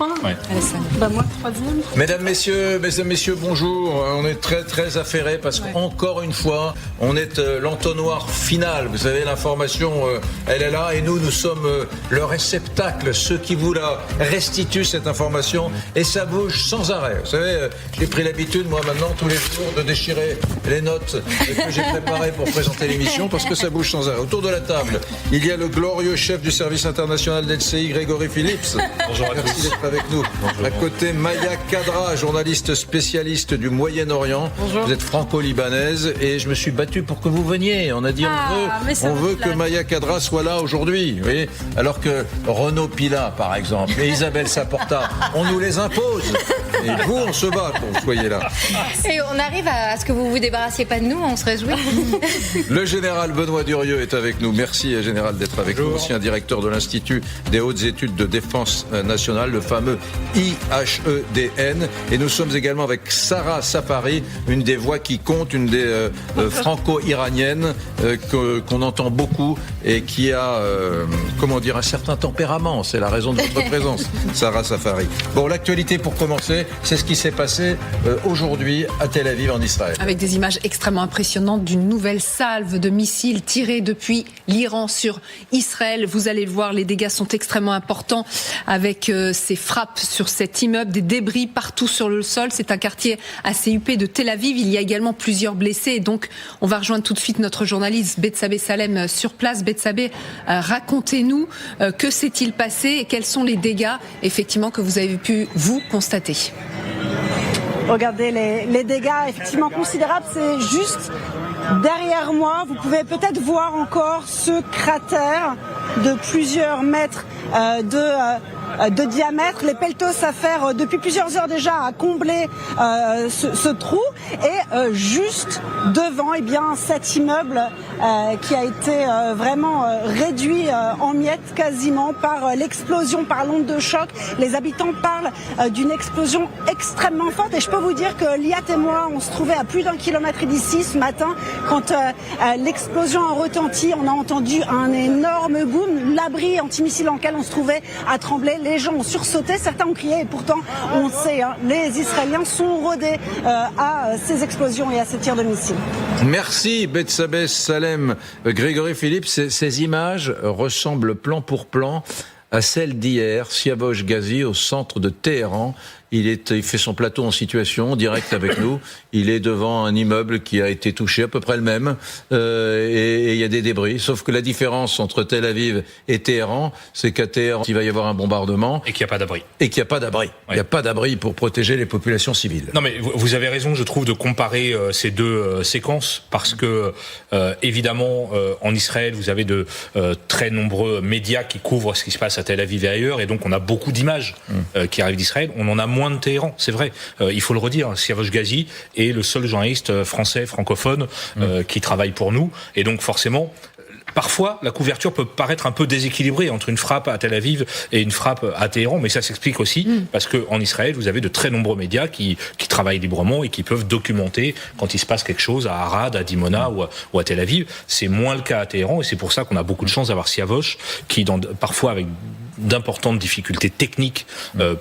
Ouais. Moi, troisième. Mesdames, messieurs, bonjour. On est très, très affairés parce qu'encore une fois, on est l'entonnoir final. Vous savez, l'information, elle est là et nous sommes le réceptacle, ceux qui vous la restituent, cette information. Et ça bouge sans arrêt. Vous savez, j'ai pris l'habitude, moi, maintenant, tous les jours, de déchirer les notes que j'ai préparées pour présenter l'émission parce que ça bouge sans arrêt. Autour de la table, il y a le glorieux chef du service international d'LCI, Grégory Phillips. Bonjour à Merci tous. d'être avec nous. Bonjour. À côté, Maya Kadra, journaliste spécialiste du Moyen-Orient. Bonjour. Vous êtes franco-libanaise et je me suis battu pour que vous veniez. On a dit on veut que Maya Kadra soit là aujourd'hui. Vous voyez, alors que Renaud Pila, par exemple, et Isabelle Saporta, on nous les impose. Et vous, on se bat pour que vous soyez là. Et on arrive à ce que vous vous débarrassiez pas de nous, on se réjouit. Le général Benoît Durieux est avec nous. Merci, général, d'être avec nous. Ancien directeur de l'Institut des hautes études de défense nationale, le fameux IHEDN. Et nous sommes également avec Sarah Safari, une des voix qui compte, une des franco-iraniennes qu'on entend beaucoup et qui a, un certain tempérament. C'est la raison de votre présence, Sarah Safari. Bon, l'actualité pour commencer, c'est ce qui s'est passé aujourd'hui à Tel Aviv, en Israël. Avec des images extrêmement impressionnantes d'une nouvelle salve de missiles tirés depuis l'Iran sur Israël. Vous allez le voir, les dégâts sont extrêmement importants avec ces frappes sur cet immeuble, des débris partout sur le sol. C'est un quartier assez huppé de Tel Aviv. Il y a également plusieurs blessés. Et donc, on va rejoindre tout de suite notre journaliste Bethsabée Salem sur place. Bethsabée, racontez-nous que s'est-il passé et quels sont les dégâts, effectivement, que vous avez pu, vous, constater. Regardez les dégâts effectivement considérables, c'est juste derrière moi. Vous pouvez peut-être voir encore ce cratère de plusieurs mètres de diamètre. Les pelletos s'affairent depuis plusieurs heures déjà à combler ce trou. Et juste devant, cet immeuble qui a été vraiment réduit en miettes quasiment par l'explosion, par l'onde de choc. Les habitants parlent d'une explosion extrêmement forte. Et je peux vous dire que Liat et moi, on se trouvait à plus d'1 kilomètre d'ici ce matin. Quand l'explosion a retenti, on a entendu un énorme boom. L'abri antimissile en lequel on se trouvait a tremblé. Les gens ont sursauté, certains ont crié et pourtant, on sait, les Israéliens sont rodés à ces explosions et à ces tirs de missiles. Merci Bethsabée Salem. Grégory Phillips, ces images ressemblent plan pour plan à celles d'hier. Siavosh Ghazi, au centre de Téhéran. Il fait son plateau en situation, direct avec nous. Il est devant un immeuble qui a été touché, à peu près le même, et il y a des débris. Sauf que la différence entre Tel Aviv et Téhéran, c'est qu'à Téhéran, il va y avoir un bombardement. Et qu'il n'y a pas d'abri. Et qu'il n'y a pas d'abri. Il n'y a pas d'abri pour protéger les populations civiles. Non mais vous avez raison, je trouve, de comparer ces deux séquences parce que, évidemment, en Israël, vous avez de très nombreux médias qui couvrent ce qui se passe à Tel Aviv et ailleurs, et donc on a beaucoup d'images qui arrivent d'Israël. On en a moins de Téhéran, c'est vrai. Il faut le redire, Siavosh Ghazi est le seul journaliste français francophone qui travaille pour nous, et donc forcément, parfois, la couverture peut paraître un peu déséquilibrée entre une frappe à Tel Aviv et une frappe à Téhéran, mais ça s'explique aussi parce qu'en Israël, vous avez de très nombreux médias qui travaillent librement et qui peuvent documenter quand il se passe quelque chose à Arad, à Dimona ou à Tel Aviv. C'est moins le cas à Téhéran et c'est pour ça qu'on a beaucoup de chance d'avoir Siavosh qui, parfois avec d'importantes difficultés techniques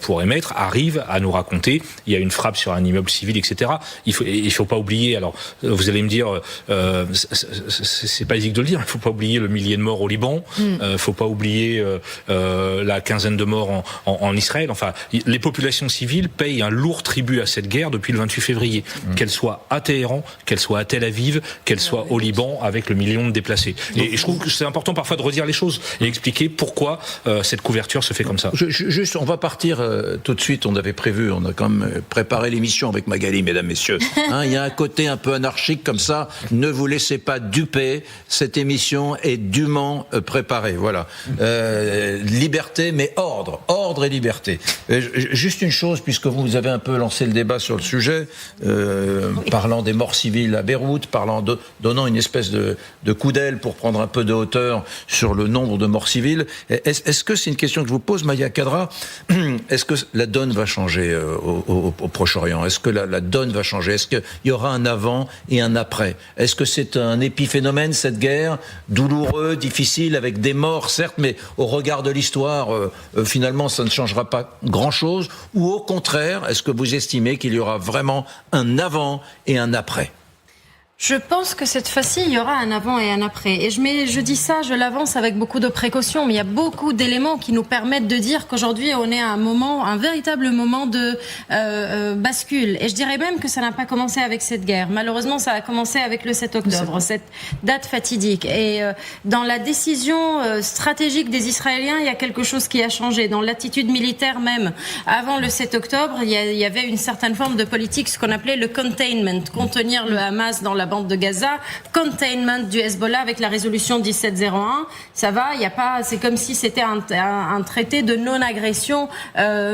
pour émettre, arrive à nous raconter il y a une frappe sur un immeuble civil, etc. Il faut pas oublier, alors vous allez me dire c'est pas évident de le dire, il faut pas oublier le millier de morts au Liban, faut pas oublier la quinzaine de morts en Israël. Enfin, les populations civiles payent un lourd tribut à cette guerre depuis le 28 février, qu'elle soit à Téhéran, qu'elle soit à Tel Aviv, qu'elle soit au Liban avec le million de déplacés. Et je trouve que c'est important parfois de redire les choses et expliquer pourquoi cette couverture se fait comme ça. Juste, on va partir tout de suite. On avait prévu, on a quand même préparé l'émission avec Magali, mesdames, messieurs. Il y a un côté un peu anarchique comme ça. Ne vous laissez pas duper. Cette émission est dûment préparée. Voilà. Liberté, mais ordre et liberté. Juste une chose, puisque vous avez un peu lancé le débat sur le sujet, parlant des morts civiles à Beyrouth, donnant une espèce de coup d'aile pour prendre un peu de hauteur sur le nombre de morts civiles. Est-ce que c'est une question que je vous pose, Maya Kadra. Est-ce que la donne va changer au Proche-Orient? Est-ce que la donne va changer? Est-ce qu'il y aura un avant et un après? Est-ce que c'est un épiphénomène, cette guerre, douloureux, difficile, avec des morts, certes, mais au regard de l'histoire, finalement, ça ne changera pas grand-chose? Ou au contraire, est-ce que vous estimez qu'il y aura vraiment un avant et un après? Je pense que cette fois-ci, il y aura un avant et un après. Et je dis ça, je l'avance avec beaucoup de précautions, mais il y a beaucoup d'éléments qui nous permettent de dire qu'aujourd'hui, on est à un véritable moment de bascule. Et je dirais même que ça n'a pas commencé avec cette guerre. Malheureusement, ça a commencé avec le 7 octobre, cette date fatidique. Et dans la décision stratégique des Israéliens, il y a quelque chose qui a changé. Dans l'attitude militaire même, avant le 7 octobre, il y avait une certaine forme de politique, ce qu'on appelait le containment, contenir le Hamas dans la bande de Gaza, containment du Hezbollah avec la résolution 1701. Ça va, il y a pas, c'est comme si c'était un traité de non-agression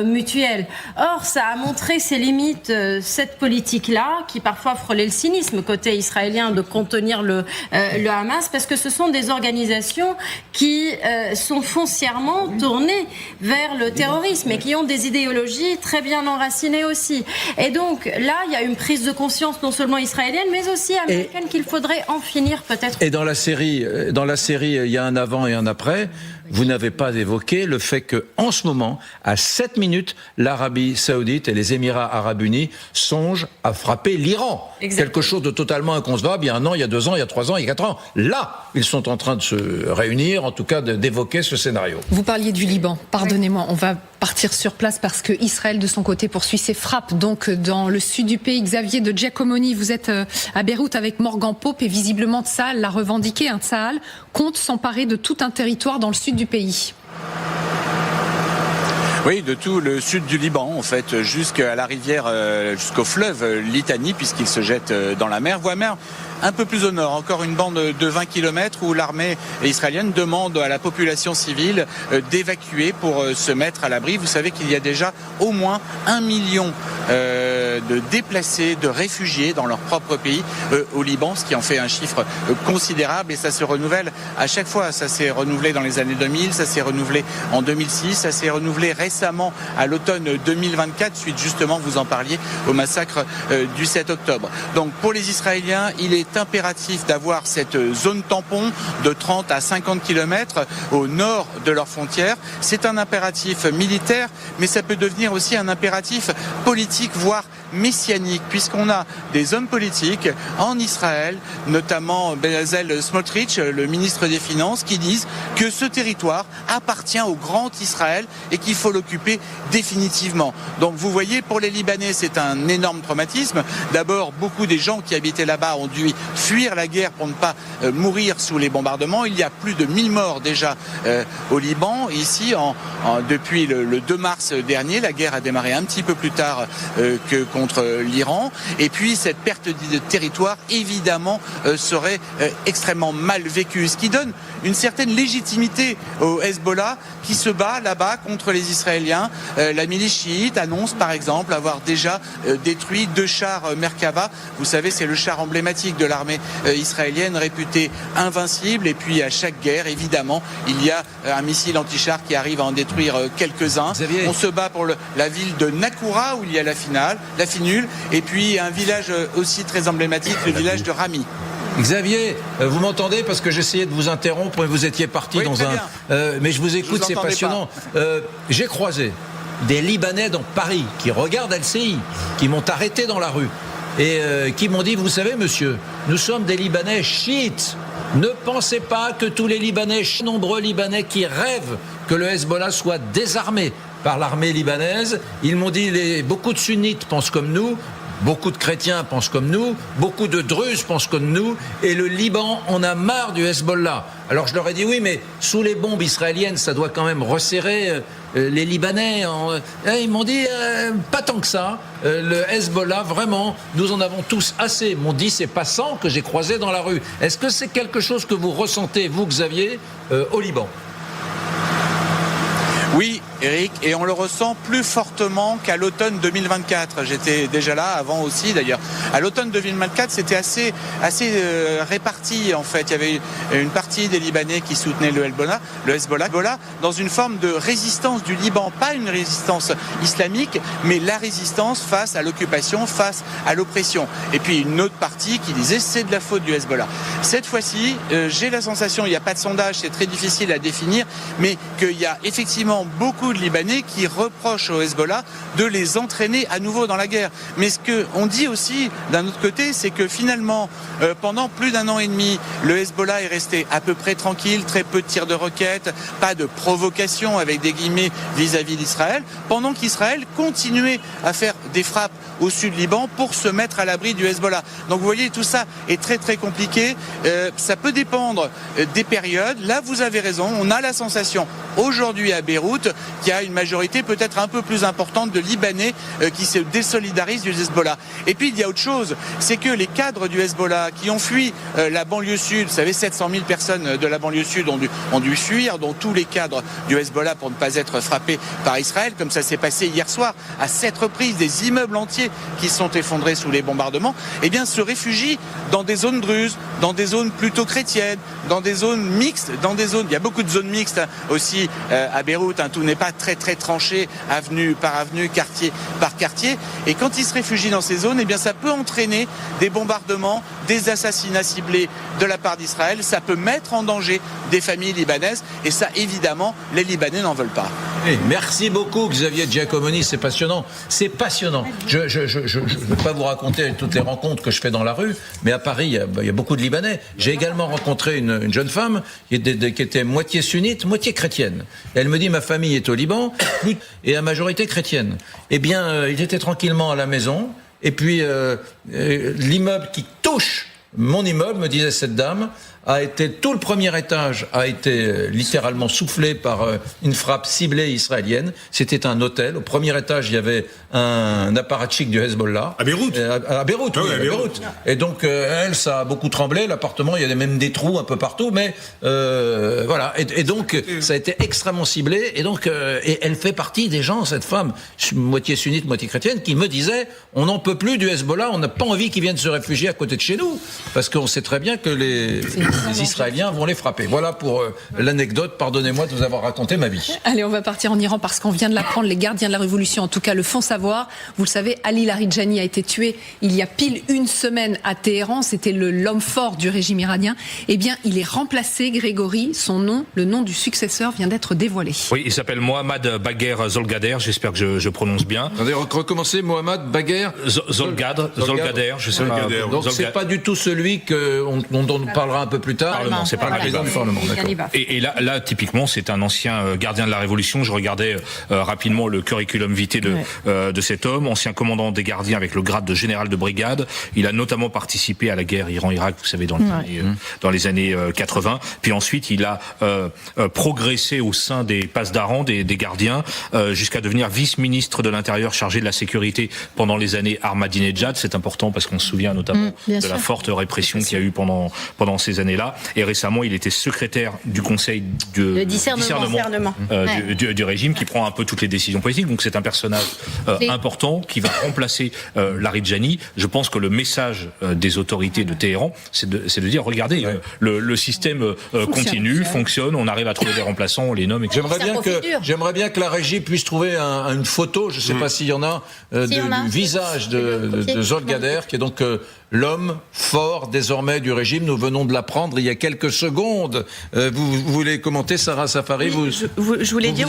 mutuelle. Or, ça a montré ses limites, cette politique-là, qui parfois frôlait le cynisme côté israélien de contenir le Hamas, parce que ce sont des organisations qui sont foncièrement tournées vers le terrorisme et qui ont des idéologies très bien enracinées aussi. Et donc, là, il y a une prise de conscience non seulement israélienne, mais aussi américaine qu'il faudrait en finir peut-être. Et dans la série, il y a un avant et un après. Vous n'avez pas évoqué le fait que, en ce moment, à 7 minutes, l'Arabie Saoudite et les Émirats Arabes Unis songent à frapper l'Iran. Exactement. Quelque chose de totalement inconcevable. Il y a 1 an, il y a 2 ans, il y a 3 ans, il y a 4 ans. Là, ils sont en train de se réunir, en tout cas d'évoquer ce scénario. Vous parliez du Liban. Pardonnez-moi, on va partir sur place parce que Israël, de son côté, poursuit ses frappes. Donc, dans le sud du pays, Xavier de Giacomoni, vous êtes à Beyrouth avec Morgan Pope et visiblement Tsahal l'a revendiqué. Tsahal compte s'emparer de tout un territoire dans le sud du pays. Oui, de tout le sud du Liban, en fait, jusqu'à la rivière, jusqu'au fleuve Litani, puisqu'il se jette dans la mer, voire même un peu plus au nord, encore une bande de 20 km où l'armée israélienne demande à la population civile d'évacuer pour se mettre à l'abri. Vous savez qu'il y a déjà au moins 1 million de déplacés, de réfugiés dans leur propre pays au Liban, ce qui en fait un chiffre considérable et ça se renouvelle à chaque fois. Ça s'est renouvelé dans les années 2000, ça s'est renouvelé en 2006, ça s'est renouvelé récemment à l'automne 2024, suite justement, vous en parliez, au massacre du 7 octobre. Donc pour les Israéliens, il est impératif d'avoir cette zone tampon de 30 à 50 km au nord de leurs frontières. C'est un impératif militaire, mais ça peut devenir aussi un impératif politique, voire messianique, puisqu'on a des hommes politiques en Israël, notamment Bezalel Smotrich, le ministre des Finances, qui disent que ce territoire appartient au grand Israël et qu'il faut l'occuper définitivement. Donc vous voyez, pour les Libanais, c'est un énorme traumatisme. D'abord, beaucoup des gens qui habitaient là-bas ont dû fuir la guerre pour ne pas mourir sous les bombardements. Il y a plus de 1000 morts déjà au Liban. Ici, depuis le 2 mars dernier, la guerre a démarré un petit peu plus tard que contre l'Iran. Et puis, cette perte de territoire, évidemment, serait extrêmement mal vécue. Ce qui donne une certaine légitimité au Hezbollah qui se bat là-bas contre les Israéliens. La milice chiite annonce, par exemple, avoir déjà détruit 2 chars Merkava. Vous savez, c'est le char emblématique de l'armée israélienne, réputé invincible. Et puis, à chaque guerre, évidemment, il y a un missile anti-char qui arrive à en détruire quelques-uns. Xavier. On se bat pour la ville de Nakoura, où il y a la finule, et puis un village aussi très emblématique, le village de Rami. Xavier, vous m'entendez parce que j'essayais de vous interrompre et vous étiez parti oui, dans un... mais je vous écoute, c'est passionnant. J'ai croisé des Libanais dans Paris qui regardent LCI, qui m'ont arrêté dans la rue et qui m'ont dit, vous savez monsieur, nous sommes des Libanais chiites. Ne pensez pas que tous les Libanais, nombreux Libanais qui rêvent que le Hezbollah soit désarmé par l'armée libanaise. Ils m'ont dit, beaucoup de sunnites pensent comme nous, beaucoup de chrétiens pensent comme nous, beaucoup de druzes pensent comme nous, et le Liban en a marre du Hezbollah. Alors je leur ai dit, oui, mais sous les bombes israéliennes, ça doit quand même resserrer les Libanais. Ils m'ont dit, pas tant que ça. Le Hezbollah, vraiment, nous en avons tous assez. M'ont dit ces passants que j'ai croisés dans la rue. Est-ce que c'est quelque chose que vous ressentez, vous, Xavier, au Liban ? Oui, Eric, et on le ressent plus fortement qu'à l'automne 2024. J'étais déjà là avant aussi d'ailleurs. À l'automne 2024, c'était assez réparti en fait. Il y avait une partie des Libanais qui soutenaient le Hezbollah, dans une forme de résistance du Liban, pas une résistance islamique, mais la résistance face à l'occupation, face à l'oppression. Et puis une autre partie qui disait c'est de la faute du Hezbollah. Cette fois-ci, j'ai la sensation, il n'y a pas de sondage, c'est très difficile à définir, mais qu'il y a effectivement beaucoup de Libanais qui reprochent au Hezbollah de les entraîner à nouveau dans la guerre. Mais ce qu'on dit aussi d'un autre côté, c'est que finalement, pendant plus d'1 an et demi, le Hezbollah est resté à peu près tranquille, très peu de tirs de roquettes, pas de provocation avec des guillemets vis-à-vis d'Israël, pendant qu'Israël continuait à faire des frappes au sud Liban pour se mettre à l'abri du Hezbollah. Donc vous voyez, tout ça est très très compliqué. Ça peut dépendre des périodes. Là, vous avez raison, on a la sensation aujourd'hui à Beyrouth qu'il y a une majorité peut-être un peu plus importante de Libanais qui se désolidarisent du Hezbollah. Et puis il y a autre chose, c'est que les cadres du Hezbollah qui ont fui la banlieue sud, vous savez, 700 000 personnes de la banlieue sud ont dû fuir, dont tous les cadres du Hezbollah pour ne pas être frappés par Israël, comme ça s'est passé hier soir à 7 reprises, des immeubles entiers qui sont effondrés sous les bombardements, eh bien se réfugient dans des zones druzes, dans des zones plutôt chrétiennes, dans des zones mixtes, il y a beaucoup de zones mixtes aussi à Beyrouth, tout n'est pas très très tranché, avenue par avenue, quartier par quartier, et quand ils se réfugient dans ces zones, eh bien ça peut entraîner des bombardements, des assassinats ciblés de la part d'Israël, ça peut mettre en danger des familles libanaises, et ça évidemment les Libanais n'en veulent pas. Merci beaucoup Xavier Giacomoni, c'est passionnant. C'est passionnant. Je ne vais pas vous raconter toutes les rencontres que je fais dans la rue, mais à Paris, il y a beaucoup de Libanais. J'ai également rencontré une jeune femme qui était moitié sunnite, moitié chrétienne. Et elle me dit, ma famille est au Liban, et à majorité chrétienne. Eh bien, ils étaient tranquillement à la maison, et puis l'immeuble qui touche mon immeuble, me disait cette dame, tout le premier étage a été littéralement soufflé par une frappe ciblée israélienne. C'était un hôtel. Au premier étage, il y avait un apparatchik du Hezbollah. À Beyrouth. À Beyrouth, oui, à Beyrouth. Et donc, elle, ça a beaucoup tremblé. L'appartement, il y avait même des trous un peu partout. Mais voilà. Et donc, ça a été extrêmement ciblé. Et donc, et elle fait partie des gens, cette femme, moitié sunnite, moitié chrétienne, qui me disait, on n'en peut plus du Hezbollah. On n'a pas envie qu'ils viennent se réfugier à côté de chez nous, parce qu'on sait très bien que les Israéliens vont les frapper. Voilà pour l'anecdote. Pardonnez-moi de vous avoir raconté ma vie. Allez, on va partir en Iran parce qu'on vient de l'apprendre. Les gardiens de la Révolution, en tout cas, le font savoir. Vous le savez, Ali Larijani a été tué il y a pile 1 semaine à Téhéran. C'était l'homme fort du régime iranien. Eh bien, il est remplacé, Grégory. Son nom, le nom du successeur, vient d'être dévoilé. Oui, il s'appelle Mohammad Bagher Zolgader. J'espère que je prononce bien. Attendez, recommencez, Mohammad Bagher Zolgader. Je sais pas. Donc, c'est pas du tout celui dont on parlera un peu plus tard. C'est pas le Parlement. Et là, typiquement, c'est un ancien gardien de la Révolution. Je regardais rapidement le curriculum vitae de cet homme, ancien commandant des gardiens avec le grade de général de brigade. Il a notamment participé à la guerre Iran-Irak, vous savez, dans les années 80. Puis ensuite, il a progressé au sein des Pasdaran, des gardiens, jusqu'à devenir vice-ministre de l'Intérieur chargé de la sécurité pendant les années Ahmadinejad. C'est important parce qu'on se souvient notamment de la forte répression qu'il y a eu pendant ces années-là. Et récemment, il était secrétaire du conseil de discernement du régime, qui prend un peu toutes les décisions politiques. Donc c'est un personnage important qui va remplacer Larijani. Je pense que le message des autorités de Téhéran, c'est de dire, regardez, le système continue, fonctionne, on arrive à trouver des remplaçants, on les nomme. J'aimerais bien que la régie puisse trouver une photo, je ne sais pas s'il y en a, du visage de Zolgader, qui est donc l'homme fort désormais du régime. Nous venons de l'apprendre il y a quelques secondes. Vous voulez commenter, Sarah Safari? Vous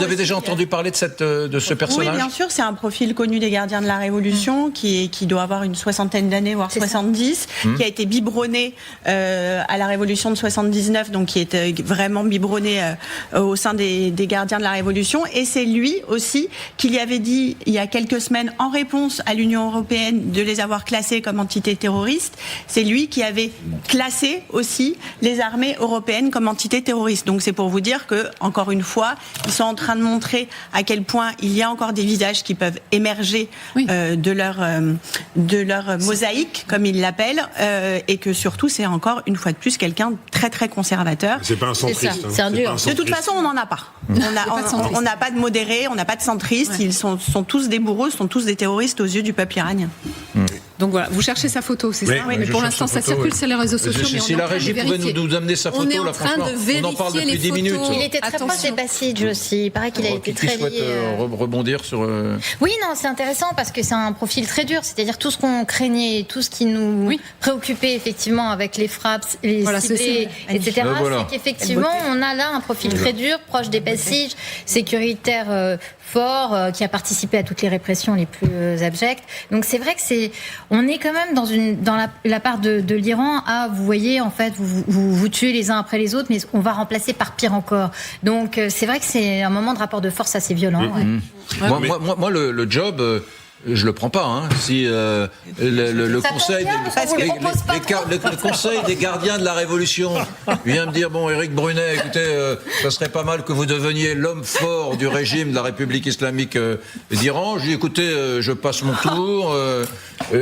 avez déjà entendu parler de ce personnage? Oui, bien sûr. C'est un profil connu des gardiens de la Révolution qui doit avoir une 60aine d'années, voire 70, qui a été biberonné à la Révolution de 79, donc qui était vraiment biberonné au sein des gardiens de la Révolution. Et c'est lui aussi qui lui avait dit il y a quelques semaines, en réponse à l'Union européenne, de les avoir classés comme entités terroristes, terroristes. C'est lui qui avait classé aussi les armées européennes comme entités terroristes. Donc c'est pour vous dire que, encore une fois, ils sont en train de montrer à quel point il y a encore des visages qui peuvent émerger de leur mosaïque, comme ils l'appellent, et que surtout c'est encore une fois de plus quelqu'un de très très conservateur. C'est pas un centriste. C'est un dur. De toute façon, on n'en a pas. On n'a pas de modérés, on n'a pas de centristes. Ils sont tous des bourreaux, sont tous des terroristes aux yeux du peuple iranien. Donc voilà, vous cherchez sa photo, c'est ça? Oui, Mais je pour cherche l'instant, sa ça photo, circule oui. sur les réseaux sociaux. Mais Si on est la en train régie de pouvait vérifier. nous amener sa On photo, est en là, train franchement, de on en parle vérifier depuis 10 les minutes. photos. Il était très proche des Basidj aussi. Il paraît qu'il a été Qui très souhaite lié. rebondir sur... Oui, non, c'est intéressant parce que c'est un profil très dur. C'est-à-dire tout ce qu'on craignait, tout ce qui nous préoccupait effectivement avec les frappes, les ciblés, etc. Voilà. C'est qu'effectivement, on a là un profil très dur, proche des Basidj, sécuritaire fort, qui a participé à toutes les répressions les plus abjectes. Donc c'est vrai que on est quand même dans la part de l'Iran à, vous voyez, en fait, vous tuez les uns après les autres, mais on va remplacer par pire encore. Donc c'est vrai que c'est un moment de rapport de force assez violent. Moi, le job... je le prends pas. Hein. Si le conseil des gardiens de la Révolution vient me dire bon, Éric Brunet, écoutez, ça serait pas mal que vous deveniez l'homme fort du régime de la République islamique d'Iran. Je dis écoutez, je passe mon tour.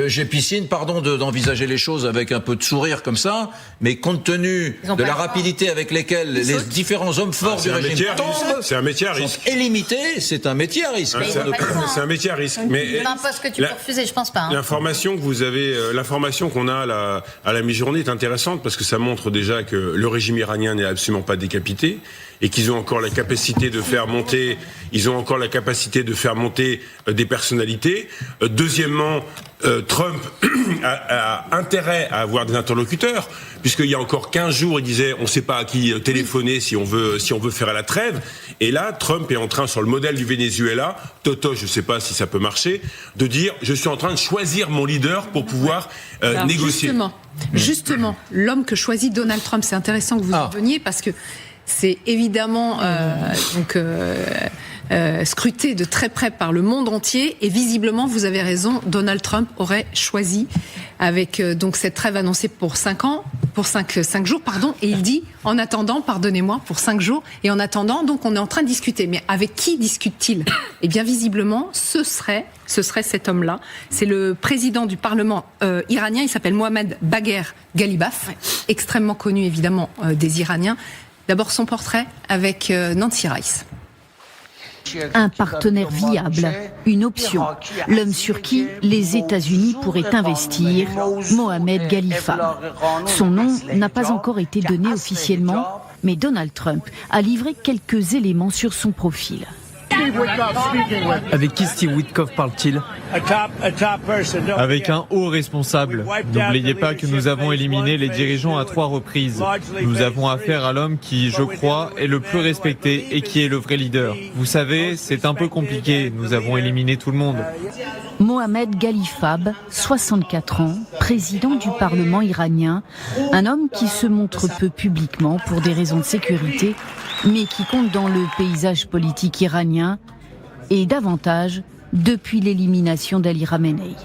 J'ai piscine, pardon d'envisager les choses avec un peu de sourire comme ça, mais compte tenu de la rapidité avec laquelle les différents hommes forts du régime tombent, c'est un métier à risque. Illimité, c'est un métier à risque. C'est un métier à risque. Mais C'est un poste que tu peux refuser, je pense pas. L'information que vous avez, l'information qu'on a à la mi-journée est intéressante parce que ça montre déjà que le régime iranien n'est absolument pas décapité et qu'ils ont encore la capacité de faire monter, des personnalités. Deuxièmement, Trump a intérêt à avoir des interlocuteurs, puisqu'il y a encore 15 jours, il disait on ne sait pas à qui téléphoner si on veut faire la trêve. Et là, Trump est en train, sur le modèle du Venezuela, je ne sais pas si ça peut marcher, de dire je suis en train de choisir mon leader pour pouvoir négocier. Justement, l'homme que choisit Donald Trump, c'est intéressant que vous y veniez parce que c'est évidemment scruté de très près par le monde entier et visiblement, vous avez raison, Donald Trump aurait choisi avec donc cette trêve annoncée pour 5 jours, et il dit en attendant, pardonnez-moi, pour 5 jours, et en attendant, donc on est en train de discuter. Mais avec qui discute-t-il ? Eh bien, visiblement, ce serait cet homme-là. C'est le président du Parlement iranien, il s'appelle Mohamed Bagher Ghalibaf, extrêmement connu évidemment des Iraniens. D'abord son portrait avec Nancy Rice. Un partenaire viable, une option, l'homme sur qui les États-Unis pourraient investir, Mohamed Ghalifab. Son nom n'a pas encore été donné officiellement, mais Donald Trump a livré quelques éléments sur son profil. Avec qui Steve Witkoff parle-t-il ? Avec un haut responsable. N'oubliez pas que nous avons éliminé les dirigeants à 3 reprises. Nous avons affaire à l'homme qui, je crois, est le plus respecté et qui est le vrai leader. Vous savez, c'est un peu compliqué. Nous avons éliminé tout le monde. Mohamed Ghalifab, 64 ans, président du Parlement iranien, un homme qui se montre peu publiquement pour des raisons de sécurité, mais qui compte dans le paysage politique iranien et davantage depuis l'élimination d'Ali Khamenei.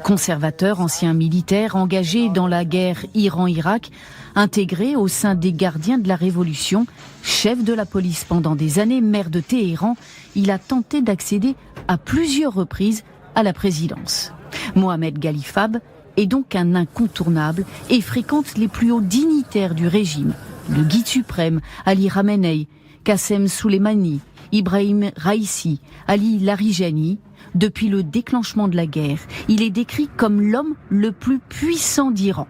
Conservateur, ancien militaire, engagé dans la guerre Iran-Irak, intégré au sein des gardiens de la Révolution, chef de la police pendant des années, maire de Téhéran, il a tenté d'accéder à plusieurs reprises à la présidence. Mohamed Ghalifab est donc un incontournable et fréquente les plus hauts dignitaires du régime, le guide suprême, Ali Khamenei, Qassem Soleimani, Ibrahim Raïssi, Ali Larijani. Depuis le déclenchement de la guerre, il est décrit comme l'homme le plus puissant d'Iran.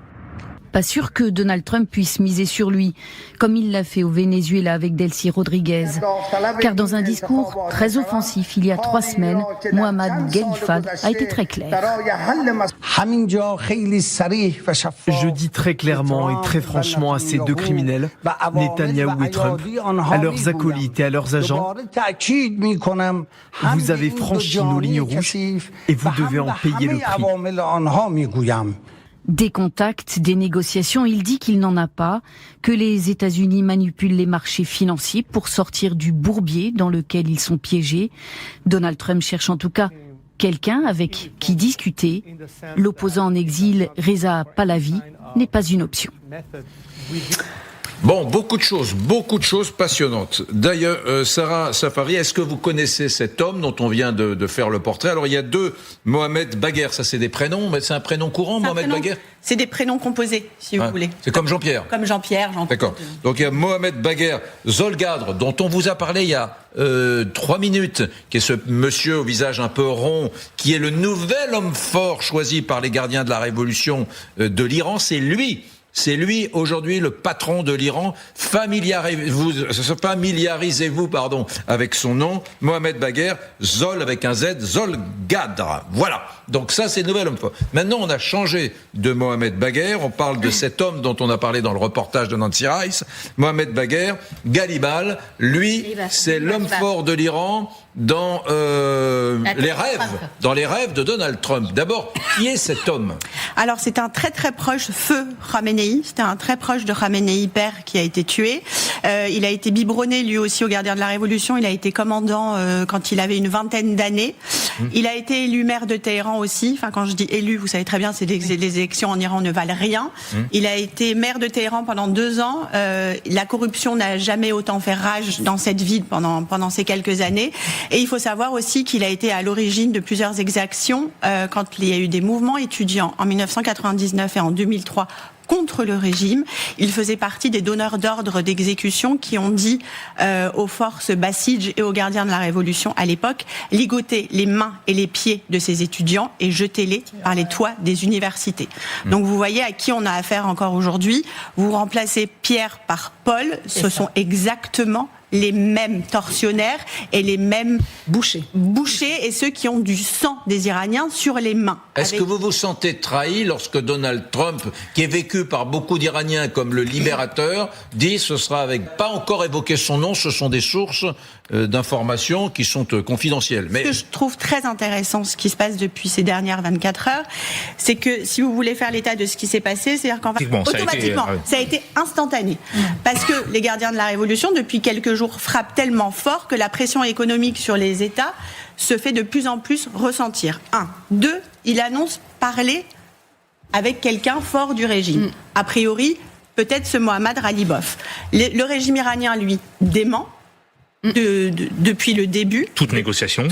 Pas sûr que Donald Trump puisse miser sur lui, comme il l'a fait au Venezuela avec Delcy Rodriguez. Car dans un discours très offensif il y a 3 semaines, Mohamed Ghalifab a été très clair. Je dis très clairement et très franchement à ces 2 criminels, Netanyahou et Trump, à leurs acolytes et à leurs agents, vous avez franchi nos lignes rouges et vous devez en payer le prix. Des contacts, des négociations, il dit qu'il n'en a pas, que les États-Unis manipulent les marchés financiers pour sortir du bourbier dans lequel ils sont piégés. Donald Trump cherche en tout cas quelqu'un avec qui discuter. L'opposant en exil, Reza Pahlavi, n'est pas une option. Bon, beaucoup de choses passionnantes. D'ailleurs, Sarah Safari, est-ce que vous connaissez cet homme dont on vient de faire le portrait? Alors, il y a deux Mohamed Bagher, ça c'est des prénoms, mais c'est un prénom courant, Mohamed Bagher? C'est des prénoms composés, si vous voulez. C'est comme Jean-Pierre. Comme Jean-Pierre. D'accord. Donc il y a Mohamed Bagher Zolgadre, dont on vous a parlé il y a 3 minutes, qui est ce monsieur au visage un peu rond, qui est le nouvel homme fort choisi par les gardiens de la révolution de l'Iran. C'est lui aujourd'hui le patron de l'Iran. Familiarisez-vous, avec son nom, Mohamed Bagher, Zol avec un Z, Zolgadre. Voilà. Donc ça, c'est le nouvel homme fort. Maintenant, on a changé de Mohamed Bagher. On parle de cet homme dont on a parlé dans le reportage de Nancy Rice. Mohamed Bagher, Galibal, lui, c'est l'homme fort de l'Iran dans les rêves de Donald Trump. D'abord, qui est cet homme? Alors, c'est un très très proche feu Khamenei. C'était un très proche de Khamenei père qui a été tué. Il a été biberonné lui aussi aux gardiens de la Révolution. Il a été commandant quand il avait une 20aine d'années. Il a été élu maire de Téhéran aussi. Enfin, quand je dis élu, vous savez très bien, c'est les élections en Iran ne valent rien. Il a été maire de Téhéran pendant 2 ans. La corruption n'a jamais autant fait rage dans cette ville pendant ces quelques années. Et il faut savoir aussi qu'il a été à l'origine de plusieurs exactions quand il y a eu des mouvements étudiants en 1999 et en 2003 contre le régime. Il faisait partie des donneurs d'ordre d'exécution qui ont dit aux forces Basij et aux gardiens de la Révolution à l'époque, ligotez les mains et les pieds de ces étudiants et jetez-les par les toits des universités. Donc vous voyez à qui on a affaire encore aujourd'hui. Vous remplacez Pierre par Paul, ce sont exactement les mêmes tortionnaires et les mêmes bouchers et ceux qui ont du sang des Iraniens sur les mains. Est-ce que vous vous sentez trahi lorsque Donald Trump, qui est vécu par beaucoup d'Iraniens comme le libérateur, dit ce sera avec, pas encore évoqué son nom, ce sont des sources d'informations qui sont confidentielles. Mais... Ce que je trouve très intéressant, ce qui se passe depuis ces dernières 24 heures, c'est que si vous voulez faire l'état de ce qui s'est passé, c'est-à-dire qu'en fait, automatiquement, ça a été instantané. Parce que les gardiens de la Révolution, depuis quelques jours, frappent tellement fort que la pression économique sur les États se fait de plus en plus ressentir. 1. 2, il annonce parler avec quelqu'un fort du régime. A priori, peut-être ce Mohammad Ghalibaf. Le régime iranien, lui, dément. Depuis le début. Toute négociation,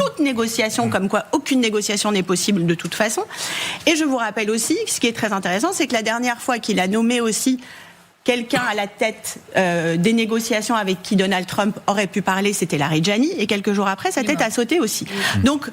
comme quoi aucune négociation n'est possible de toute façon. Et je vous rappelle aussi, ce qui est très intéressant, c'est que la dernière fois qu'il a nommé aussi quelqu'un à la tête des négociations avec qui Donald Trump aurait pu parler, c'était Larijani, et quelques jours après, sa tête a sauté aussi. Donc,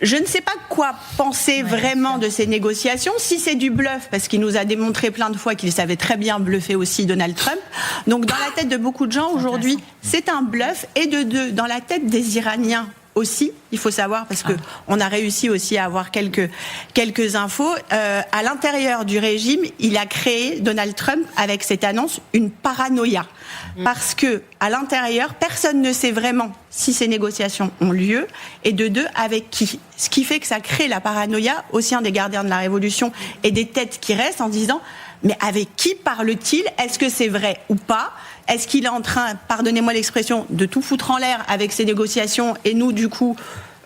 je ne sais pas quoi penser vraiment de ces négociations, si c'est du bluff, parce qu'il nous a démontré plein de fois qu'il savait très bien bluffer aussi Donald Trump. Donc dans la tête de beaucoup de gens aujourd'hui, c'est un bluff, et dans la tête des Iraniens aussi, il faut savoir, parce que on a réussi aussi à avoir quelques infos. À l'intérieur du régime, il a créé, Donald Trump, avec cette annonce, une paranoïa. Parce que à l'intérieur, personne ne sait vraiment si ces négociations ont lieu, et de deux, avec qui. Ce qui fait que ça crée la paranoïa au sein des gardiens de la Révolution et des têtes qui restent en disant « Mais avec qui parle-t-il ? Est-ce que c'est vrai ou pas ? Est-ce qu'il est en train, pardonnez-moi l'expression, de tout foutre en l'air avec ces négociations, et nous, du coup,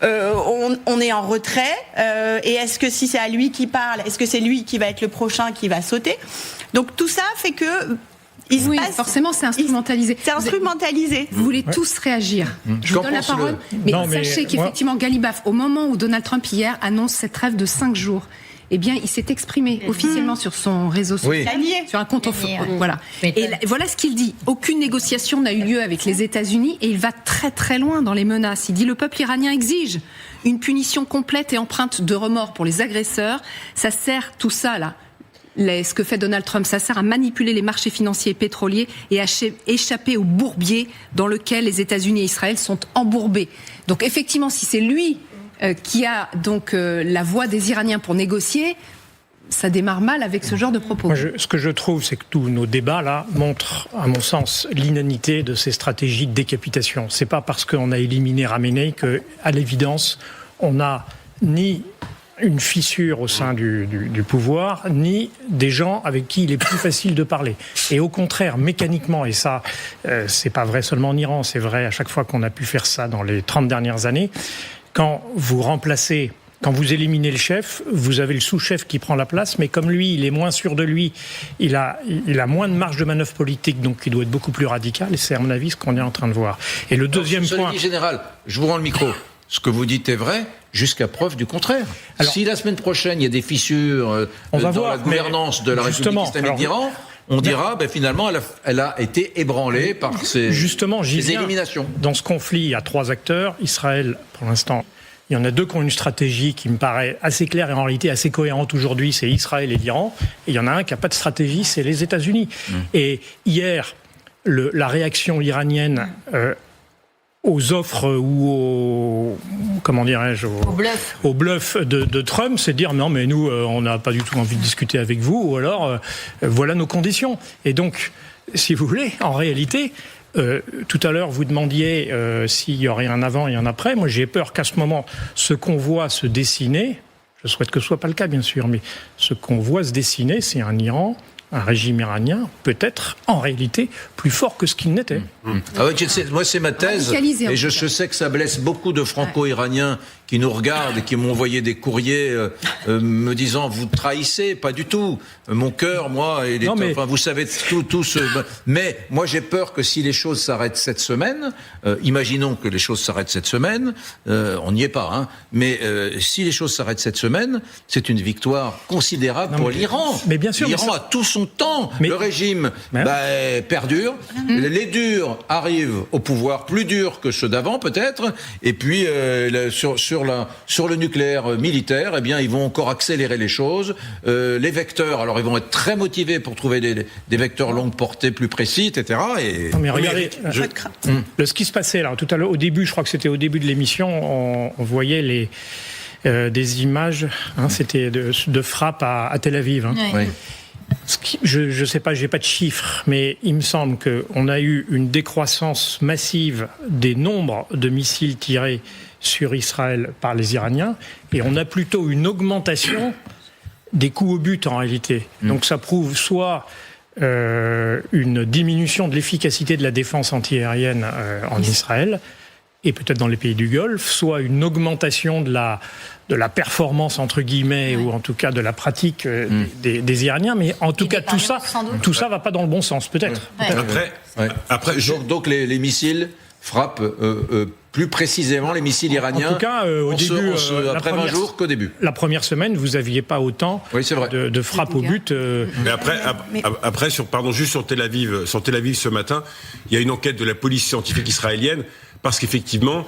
on est en retrait, et est-ce que si c'est à lui qui parle, est-ce que c'est lui qui va être le prochain qui va sauter ? Donc tout ça fait que... forcément, c'est instrumentalisé. C'est instrumentalisé. Vous voulez tous réagir. Je vous donne la parole. Mais sachez qu'effectivement, Ghalibaf, au moment où Donald Trump, hier, annonce cette trêve de 5 jours, eh bien, il s'est exprimé officiellement sur son réseau social, sur un compte voilà. Et voilà ce qu'il dit. Aucune négociation n'a eu lieu avec les États-Unis, et il va très très loin dans les menaces. Il dit le peuple iranien exige une punition complète et empreinte de remords pour les agresseurs. Ça sert tout ça là. Ce que fait Donald Trump, ça sert à manipuler les marchés financiers et pétroliers et à échapper au bourbier dans lequel les États-Unis et Israël sont embourbés. Donc effectivement, si c'est lui qui a donc la voix des Iraniens pour négocier, ça démarre mal avec ce genre de propos. Moi, ce que je trouve, c'est que tous nos débats là montrent, à mon sens, l'inanité de ces stratégies de décapitation. C'est pas parce qu'on a éliminé Khamenei que, à l'évidence, on n'a ni une fissure au sein du pouvoir, ni des gens avec qui il est plus facile de parler. Et au contraire, mécaniquement, et ça, c'est pas vrai seulement en Iran, c'est vrai à chaque fois qu'on a pu faire ça dans les 30 dernières années, quand vous remplacez quand vous éliminez le chef, vous avez le sous-chef qui prend la place, mais comme lui, il est moins sûr de lui, il a moins de marge de manœuvre politique, donc il doit être beaucoup plus radical, et c'est à mon avis ce qu'on est en train de voir. Et le deuxième point... Général, je vous rends le micro. Ce que vous dites est vrai, jusqu'à preuve du contraire. Alors, si la semaine prochaine, il y a des fissures dans la gouvernance de la République islamique d'Iran... On dira, finalement, elle a été ébranlée par ces éliminations. Dans ce conflit, il y a 3 acteurs. Israël, pour l'instant, il y en a 2 qui ont une stratégie qui me paraît assez claire et en réalité assez cohérente aujourd'hui, c'est Israël et l'Iran. Et il y en a un qui n'a pas de stratégie, c'est les États-Unis. Et hier, la réaction iranienne... aux offres ou au bluff de Trump, c'est de dire non mais nous on n'a pas du tout envie de discuter avec vous, ou alors voilà nos conditions. Et donc, si vous voulez, en réalité, tout à l'heure vous demandiez s'il y aurait un avant et un après. Moi j'ai peur qu'à ce moment, ce qu'on voit se dessiner, je souhaite que ce soit pas le cas bien sûr, mais ce qu'on voit se dessiner, c'est un Iran, un régime iranien peut-être en réalité plus fort que ce qu'il n'était. Ah ouais, moi c'est ma thèse, et je sais que ça blesse beaucoup de franco-iraniens qui nous regardent et qui m'ont envoyé des courriers me disant vous trahissez, pas du tout. Mon cœur, moi, vous savez tout ce... Mais moi j'ai peur que si les choses s'arrêtent cette semaine, imaginons que les choses s'arrêtent cette semaine, on n'y est pas, hein, mais si les choses s'arrêtent cette semaine, c'est une victoire considérable pour l'Iran. Mais bien sûr, l'Iran a tout son temps. Le régime perdure. Les durs arrivent au pouvoir, plus durs que ceux d'avant peut-être. Et puis sur le nucléaire militaire, ils vont encore accélérer les choses. Les vecteurs, alors ils vont être très motivés pour trouver des vecteurs longue portée plus précis, etc. Non, mais regardez, ce qui se passait là tout à l'heure, au début, je crois que c'était au début de l'émission, on voyait des images, c'était de frappes à Tel Aviv. Oui. Je ne sais pas, j'ai pas de chiffres, mais il me semble qu'on a eu une décroissance massive des nombres de missiles tirés sur Israël par les Iraniens, et on a plutôt une augmentation des coups au but en réalité. Donc ça prouve soit une diminution de l'efficacité de la défense antiaérienne en Israël, et peut-être dans les pays du Golfe, soit une augmentation de la performance entre guillemets, ou en tout cas de la pratique des Iraniens, mais en tout cas tout ça va pas dans le bon sens, peut-être. Après, donc les missiles frappent plus précisément les missiles iraniens. En tout cas, au début, après 20 jours qu'au début. La première semaine, vous n'aviez pas autant de frappes au but. Mais après, juste sur Tel Aviv ce matin, il y a une enquête de la police scientifique israélienne. Parce qu'effectivement,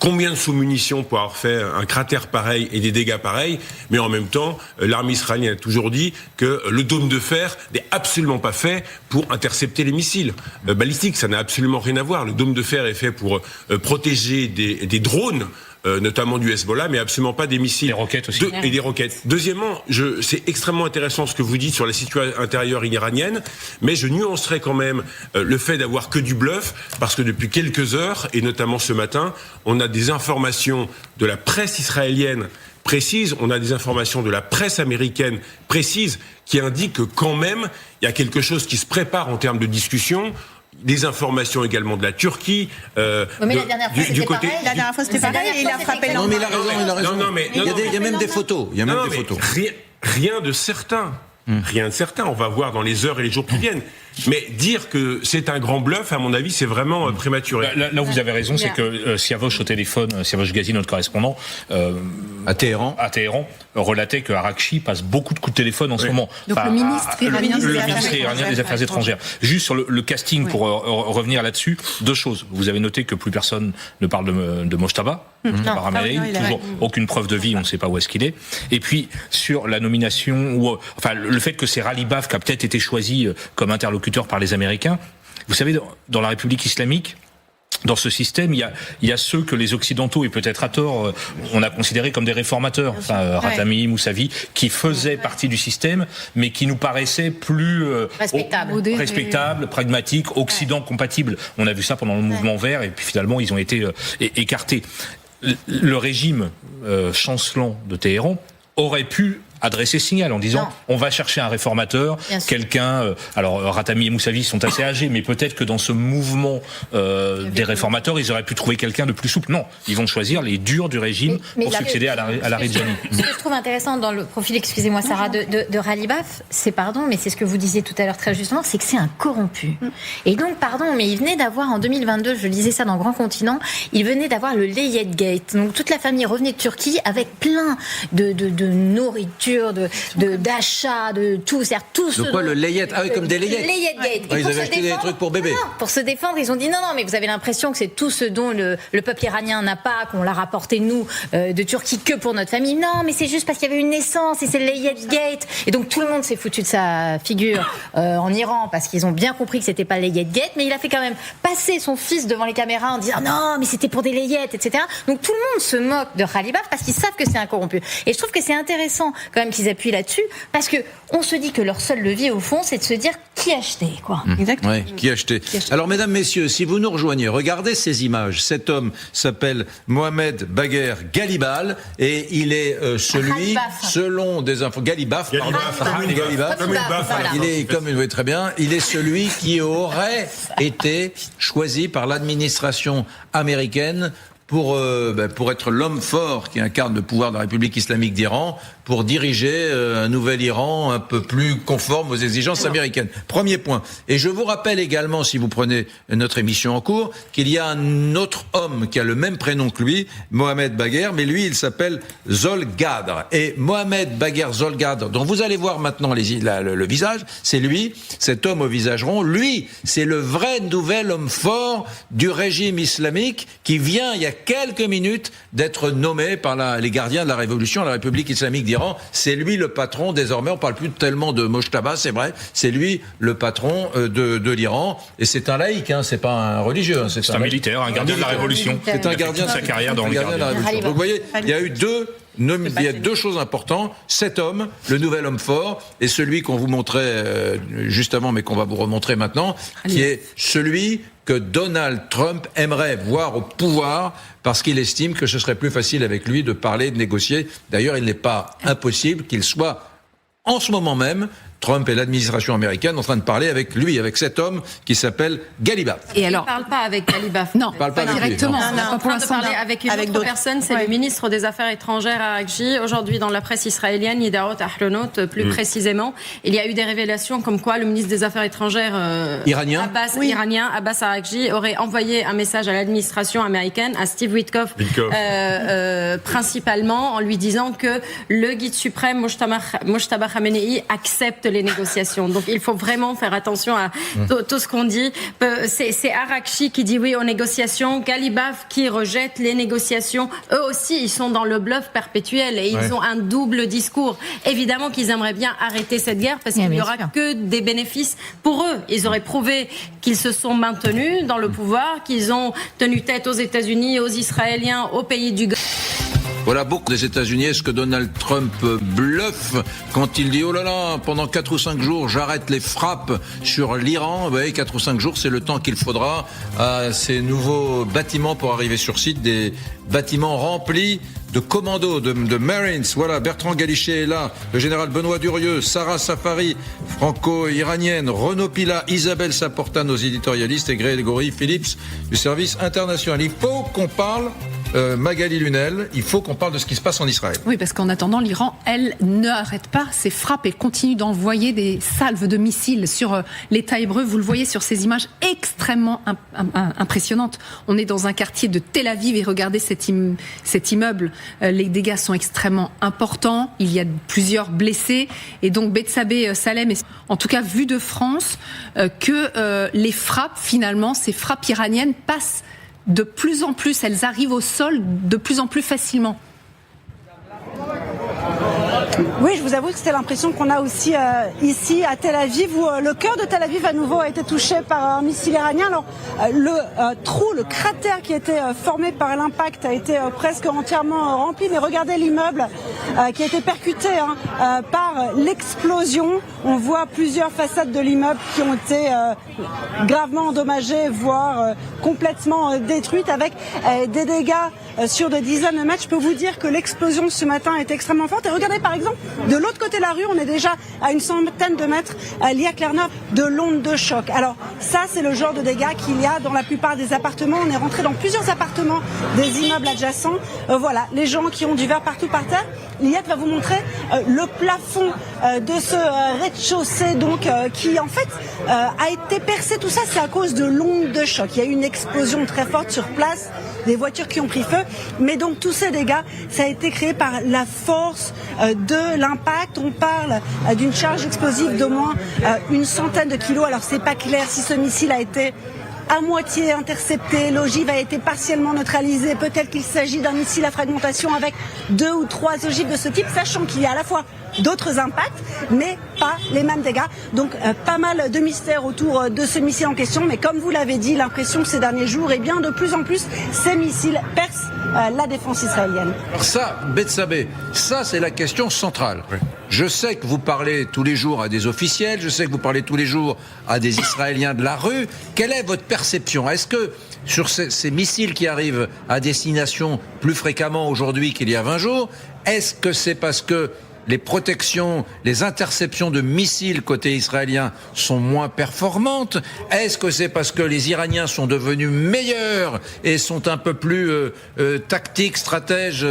combien de sous-munitions pour avoir fait un cratère pareil et des dégâts pareils, mais en même temps, l'armée israélienne a toujours dit que le dôme de fer n'est absolument pas fait pour intercepter les missiles balistiques. Ça n'a absolument rien à voir. Le dôme de fer est fait pour protéger des drones, notamment du Hezbollah, mais absolument pas des missiles. Des roquettes aussi. Et des roquettes. Deuxièmement, c'est extrêmement intéressant ce que vous dites sur la situation intérieure iranienne, mais je nuancerai quand même le fait d'avoir que du bluff, parce que depuis quelques heures, et notamment ce matin, on a des informations de la presse israélienne précises, on a des informations de la presse américaine précises, qui indiquent que quand même, il y a quelque chose qui se prépare en termes de discussion. Des informations également de la Turquie. Mais la dernière fois, c'était pareil. La dernière fois, c'était pareil. Il a frappé Non, mais il a raison. Il y a même des photos. Rien de certain. Rien de certain. On va voir dans les heures et les jours qui viennent. Mais dire que c'est un grand bluff, à mon avis, c'est vraiment prématuré. Là où vous avez raison, c'est que Siavosh au téléphone, Siavosh Ghazi, notre correspondant, à Téhéran, relatait que Arakchi passe beaucoup de coups de téléphone en ce moment. Donc le ministre iranien des Affaires étrangères. Juste sur le casting, pour revenir là-dessus, 2 choses. Vous avez noté que plus personne ne parle de Mojtaba. Toujours aucune preuve de vie, on ne sait pas où est-ce qu'il est. Et puis sur la nomination, le fait que c'est Ralibaf qui a peut-être été choisi comme interlocuteur par les Américains. Vous savez, dans la République islamique, dans ce système, il y a ceux que les Occidentaux, et peut-être à tort, on a considérés comme des réformateurs, Ratami, Moussavi, qui faisaient partie du système, mais qui nous paraissaient plus respectables, pragmatiques, Occident compatibles. On a vu ça pendant le mouvement vert, et puis finalement, ils ont été écartés. Le régime chancelant de Téhéran aurait pu adresser ce signal en disant on va chercher un réformateur, quelqu'un. Alors Ratami et Moussavi sont assez âgés, mais peut-être que dans ce mouvement des réformateurs, ils auraient pu trouver quelqu'un de plus souple. Non, ils vont choisir les durs du régime pour succéder à la Reggiani. Ce que je trouve intéressant dans le profil, excusez-moi Sarah, de Ghalibaf, mais c'est ce que vous disiez tout à l'heure très justement, c'est que c'est un corrompu. Et donc, mais il venait d'avoir en 2022, je lisais ça dans Grand Continent, il venait d'avoir le Layet Gate. Donc toute la famille revenait de Turquie avec plein de nourriture, d'achats, de tout. De quoi le Layet? Ah oui, comme des Layet. Layet Gate. Ils avaient acheté des trucs pour bébés. Pour se défendre, ils ont dit non, mais vous avez l'impression que c'est tout ce dont le peuple iranien n'a pas, qu'on l'a rapporté nous de Turquie que pour notre famille. Non, mais c'est juste parce qu'il y avait une naissance et c'est le Layet Gate. Et donc tout le monde s'est foutu de sa figure en Iran parce qu'ils ont bien compris que c'était pas le Layet Gate, mais il a fait quand même passer son fils devant les caméras en disant non, mais c'était pour des layettes, etc. Donc tout le monde se moque de Ghalibaf parce qu'ils savent que c'est un corrompu. Et je trouve que c'est intéressant quand même qu'ils appuient là-dessus parce que on se dit que leur seul levier au fond, c'est de se dire qui acheter, quoi. Exactement. Oui, qui acheter. Alors mesdames, messieurs, si vous nous rejoignez, regardez ces images. Cet homme s'appelle Mohamed Bagher Ghalibaf et il est celui, selon des infos, Ghalibaf. Il est comme vous voyez très bien, il est celui qui aurait été choisi par l'administration américaine pour être l'homme fort qui incarne le pouvoir de la République islamique d'Iran, pour diriger un nouvel Iran un peu plus conforme aux exigences américaines. Premier point. Et je vous rappelle également, si vous prenez notre émission en cours, qu'il y a un autre homme qui a le même prénom que lui, Mohamed Bagher, mais lui, il s'appelle Zolgadr. Et Mohamed Bagher Zolgadr, dont vous allez voir maintenant le visage, c'est lui, cet homme au visage rond. Lui, c'est le vrai nouvel homme fort du régime islamique qui vient, il y a quelques minutes, d'être nommé par les gardiens de la révolution à la République islamique d'Iran. C'est lui le patron, désormais, on parle plus tellement de Mojtaba, c'est vrai, c'est lui le patron de l'Iran, et c'est un laïc, c'est pas un religieux. C'est un militaire, un gardien de la révolution. C'est un gardien de sa carrière dans le gardien de la révolution. Donc vous voyez, il y a eu deux choses importantes. Cet homme, le nouvel homme fort, et celui qu'on vous montrait juste avant, mais qu'on va vous remontrer maintenant, qui est celui que Donald Trump aimerait voir au pouvoir parce qu'il estime que ce serait plus facile avec lui de parler, de négocier. D'ailleurs, il n'est pas impossible qu'il soit en ce moment même, Trump et l'administration américaine en train de parler avec lui, avec cet homme qui s'appelle Ghalibaf. Et alors, il ne parle pas avec Ghalibaf. Non, pas directement. On est en train de parler avec une autre personne, c'est le ministre des Affaires étrangères Araghchi. Aujourd'hui, dans la presse israélienne, Yedaot Ahronot, plus précisément, il y a eu des révélations comme quoi le ministre des Affaires étrangères iranien Abbas Araghchi aurait envoyé un message à l'administration américaine, à Steve Witkoff, principalement en lui disant que le guide suprême Mojtaba Khamenei accepte les négociations. Donc il faut vraiment faire attention à tout ce qu'on dit. C'est Araghchi qui dit oui aux négociations, Ghalibaf qui rejette les négociations. Eux aussi, ils sont dans le bluff perpétuel et ils ont un double discours. Évidemment qu'ils aimeraient bien arrêter cette guerre parce qu'il n'y aura que des bénéfices pour eux. Ils auraient prouvé qu'ils se sont maintenus dans le pouvoir, qu'ils ont tenu tête aux États-Unis, aux Israéliens, aux pays du Golfe. Voilà beaucoup des États-Unis. Est-ce que Donald Trump bluffe quand il dit oh là là, pendant 4 ou 5 jours, j'arrête les frappes sur l'Iran? Vous voyez, 4 ou 5 jours, c'est le temps qu'il faudra à ces nouveaux bâtiments pour arriver sur site, des bâtiments remplis de commandos, de Marines. Voilà, Bertrand Galichet est là, le général Benoît Durieux, Sarah Safari, franco-iranienne, Renaud Pila, Isabelle Saporta, nos éditorialistes, et Grégory Phillips du service international. Il faut qu'on parle Magali Lunel, il faut qu'on parle de ce qui se passe en Israël. Oui, parce qu'en attendant, l'Iran, elle n'arrête pas ses frappes et continue d'envoyer des salves de missiles sur l'État hébreu. Vous le voyez sur ces images extrêmement impressionnantes. On est dans un quartier de Tel Aviv et regardez cet immeuble. Les dégâts sont extrêmement importants. Il y a plusieurs blessés. Et donc, Bethsabée Salem est, en tout cas, vu de France, que les frappes, finalement, ces frappes iraniennes passent de plus en plus, elles arrivent au sol de plus en plus facilement. Oui, je vous avoue que c'était l'impression qu'on a aussi ici à Tel Aviv, où le cœur de Tel Aviv à nouveau a été touché par un missile iranien. Alors le cratère qui a été formé par l'impact a été presque entièrement rempli, mais regardez l'immeuble qui a été percuté par l'explosion. On voit plusieurs façades de l'immeuble qui ont été gravement endommagées, voire complètement détruites, avec des dégâts sur des dizaines de mètres. Je peux vous dire que l'explosion ce matin est extrêmement forte. Et regardez par exemple, de l'autre côté de la rue, on est déjà à une centaine de mètres liés à Clairneuve de l'onde de choc. Alors ça, c'est le genre de dégâts qu'il y a dans la plupart des appartements. On est rentré dans plusieurs appartements des immeubles adjacents. Voilà, les gens qui ont du verre partout par terre. Liette va vous montrer le plafond de ce rez-de-chaussée donc qui en fait a été percé. Tout ça, c'est à cause de l'onde de choc. Il y a eu une explosion très forte sur place, des voitures qui ont pris feu, mais donc tous ces dégâts, ça a été créé par la force de l'impact. On parle d'une charge explosive d'au moins une centaine de kilos. Alors c'est pas clair si ce missile a été à moitié intercepté, l'ogive a été partiellement neutralisée. Peut-être qu'il s'agit d'un missile à fragmentation avec 2 ou 3 ogives de ce type, sachant qu'il y a à la fois d'autres impacts, mais pas les mêmes dégâts. Donc pas mal de mystères autour de ce missile en question, mais comme vous l'avez dit, l'impression ces derniers jours est bien de plus en plus ces missiles percent la défense israélienne. Ça, Bethsabée, ça c'est la question centrale. Oui. Je sais que vous parlez tous les jours à des officiels, je sais que vous parlez tous les jours à des Israéliens de la rue. Quelle est votre perception ? Est-ce que sur ces missiles qui arrivent à destination plus fréquemment aujourd'hui qu'il y a 20 jours, est-ce que c'est parce que les protections, les interceptions de missiles côté israélien sont moins performantes? Est-ce que c'est parce que les Iraniens sont devenus meilleurs et sont un peu plus tactiques, stratèges,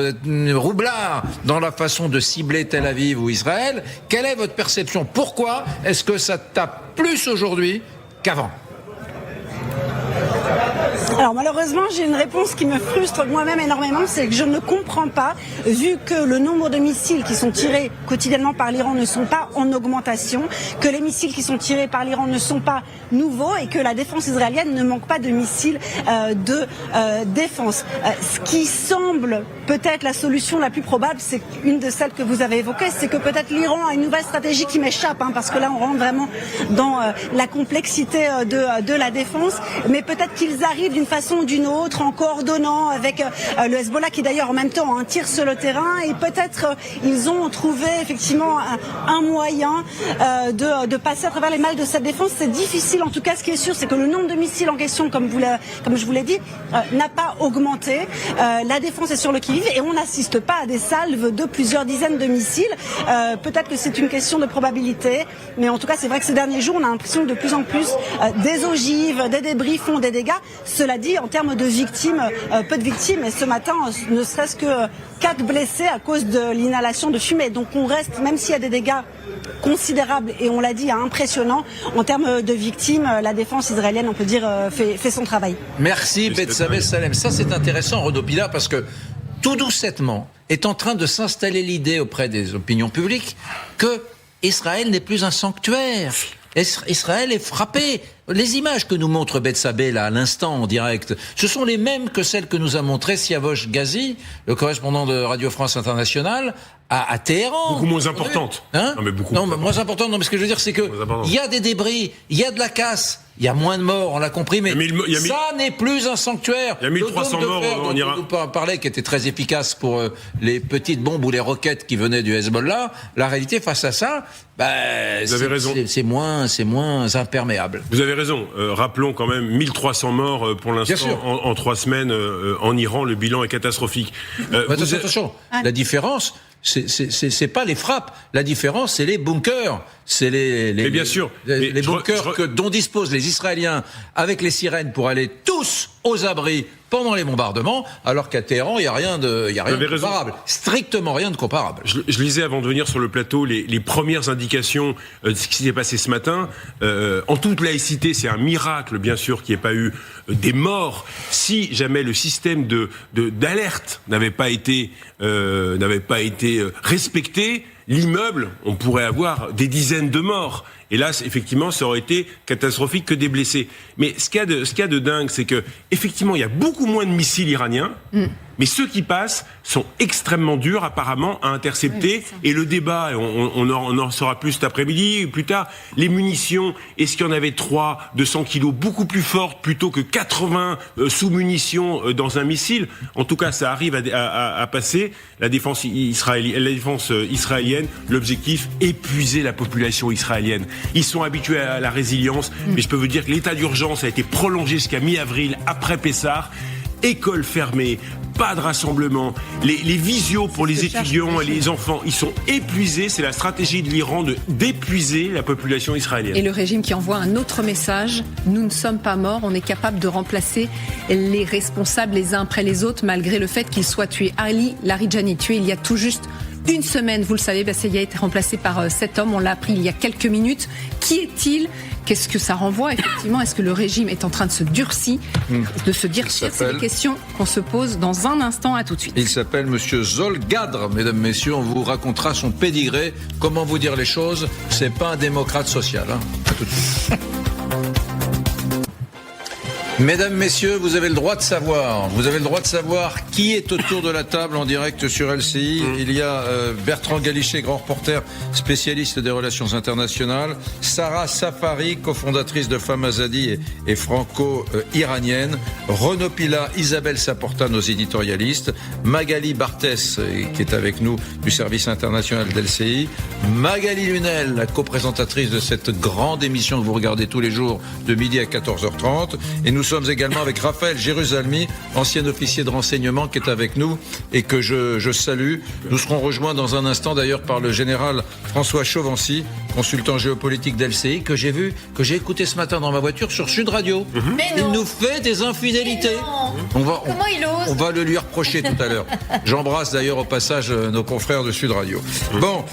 roublards dans la façon de cibler Tel Aviv ou Israël? Quelle est votre perception? Pourquoi est-ce que ça tape plus aujourd'hui qu'avant? Alors malheureusement, j'ai une réponse qui me frustre moi-même énormément, c'est que je ne comprends pas, vu que le nombre de missiles qui sont tirés quotidiennement par l'Iran ne sont pas en augmentation, que les missiles qui sont tirés par l'Iran ne sont pas nouveaux et que la défense israélienne ne manque pas de missiles de défense. Ce qui semble peut-être la solution la plus probable, c'est une de celles que vous avez évoquées, c'est que peut-être l'Iran a une nouvelle stratégie qui m'échappe, parce que là on rentre vraiment dans la complexité de la défense, mais peut-être qu'ils arrivent d'une façon ou d'une autre en coordonnant avec le Hezbollah qui d'ailleurs en même temps tire sur le terrain, et peut-être ils ont trouvé effectivement un moyen de passer à travers les mailles de cette défense. C'est difficile, en tout cas ce qui est sûr c'est que le nombre de missiles en question, comme je vous l'ai dit, n'a pas augmenté. La défense est sur le qui-vive et on n'assiste pas à des salves de plusieurs dizaines de missiles. Peut-être que c'est une question de probabilité, mais en tout cas c'est vrai que ces derniers jours on a l'impression que de plus en plus des ogives, des débris font des dégâts. Cela dit, en termes de victimes, peu de victimes, et ce matin, ne serait-ce que 4 blessés à cause de l'inhalation de fumée. Donc on reste, même s'il y a des dégâts considérables, et on l'a dit, impressionnants, en termes de victimes, la défense israélienne, on peut dire, fait son travail. Merci Bethsabée Salem. Ça c'est intéressant, Renaud Pilat, parce que tout doucettement est en train de s'installer l'idée auprès des opinions publiques que Israël n'est plus un sanctuaire. Israël est frappé. Les images que nous montre Bethsabée là à l'instant en direct, ce sont les mêmes que celles que nous a montrées Siavosh Ghazi, le correspondant de Radio France Internationale à Téhéran. Beaucoup moins importante. Hein? Non, mais beaucoup moins importante. Non, mais ce que je veux dire, c'est que il y a des débris, il y a de la casse. Il y a moins de morts, on l'a compris, mais ça n'est plus un sanctuaire. Il y a 1300 morts en Irak. Dont on parlait, qui était très efficace pour les petites bombes ou les roquettes qui venaient du Hezbollah. La réalité, face à ça, vous avez raison. C'est moins imperméable. Vous avez raison. Rappelons quand même 1300 morts pour l'instant en 3 semaines en Iran. Le bilan est catastrophique. Attention. La différence, c'est pas les frappes. La différence, c'est les bunkers. C'est les bunkers dont disposent les Israéliens avec les sirènes pour aller tous aux abris pendant les bombardements, alors qu'à Téhéran, il n'y a rien de comparable. Strictement rien de comparable. Je lisais avant de venir sur le plateau les premières indications de ce qui s'est passé ce matin. En toute laïcité, c'est un miracle, bien sûr, qu'il n'y ait pas eu des morts. Si jamais le système d'alerte n'avait pas été respecté, l'immeuble, on pourrait avoir des dizaines de morts. Et là, effectivement, ça aurait été catastrophique que des blessés. Mais ce qu'il y a de dingue, c'est que effectivement, il y a beaucoup moins de missiles iraniens, Mais ceux qui passent sont extrêmement durs apparemment à intercepter. Oui, et le débat, on en saura plus cet après-midi, plus tard, les munitions, est-ce qu'il y en avait 3 de 100 kilos beaucoup plus fortes plutôt que 80 sous-munitions dans un missile? En tout cas, ça arrive à passer. La défense israélienne, l'objectif, épuiser la population israélienne. Ils sont habitués à la résilience, mais je peux vous dire que l'état d'urgence a été prolongé jusqu'à mi-avril, après Pessah. Écoles fermées, pas de rassemblement, les visios pour les étudiants et les enfants, ils sont épuisés. C'est la stratégie de l'Iran d'épuiser la population israélienne. Et le régime qui envoie un autre message, nous ne sommes pas morts, on est capable de remplacer les responsables les uns après les autres, malgré le fait qu'ils soient tués. Ali Larijani, tué il y a tout juste une semaine, vous le savez, Basseya a été remplacé par cet homme, on l'a appris il y a quelques minutes. Qui est-il ? Qu'est-ce que ça renvoie effectivement ? Est-ce que le régime est en train de se durcir ? C'est des questions qu'on se pose dans un instant. À tout de suite. Il s'appelle Monsieur Zolgadr, mesdames, messieurs. On vous racontera son pédigré. Comment vous dire les choses ? C'est pas un démocrate social. Hein. À tout de suite. Mesdames, messieurs, vous avez le droit de savoir. Vous avez le droit de savoir qui est autour de la table en direct sur LCI. Il y a Bertrand Galichet, grand reporter, spécialiste des relations internationales. Sarah Safari, cofondatrice de Femmes Azadi et franco-iranienne. Renaud Pila, Isabelle Saporta, nos éditorialistes. Magali Barthès, qui est avec nous du service international d'LCI. Magali Lunel, la coprésentatrice de cette grande émission que vous regardez tous les jours de midi à 14h30. Et nous sommes également avec Raphaël Jérusalemi, ancien officier de renseignement qui est avec nous et que je salue. Nous serons rejoints dans un instant d'ailleurs par le général François Chauvency, consultant géopolitique d'LCI, que j'ai écouté ce matin dans ma voiture sur Sud Radio. Il nous fait des infidélités. Comment il ose ? On va le lui reprocher tout à l'heure. J'embrasse d'ailleurs au passage nos confrères de Sud Radio. Bon,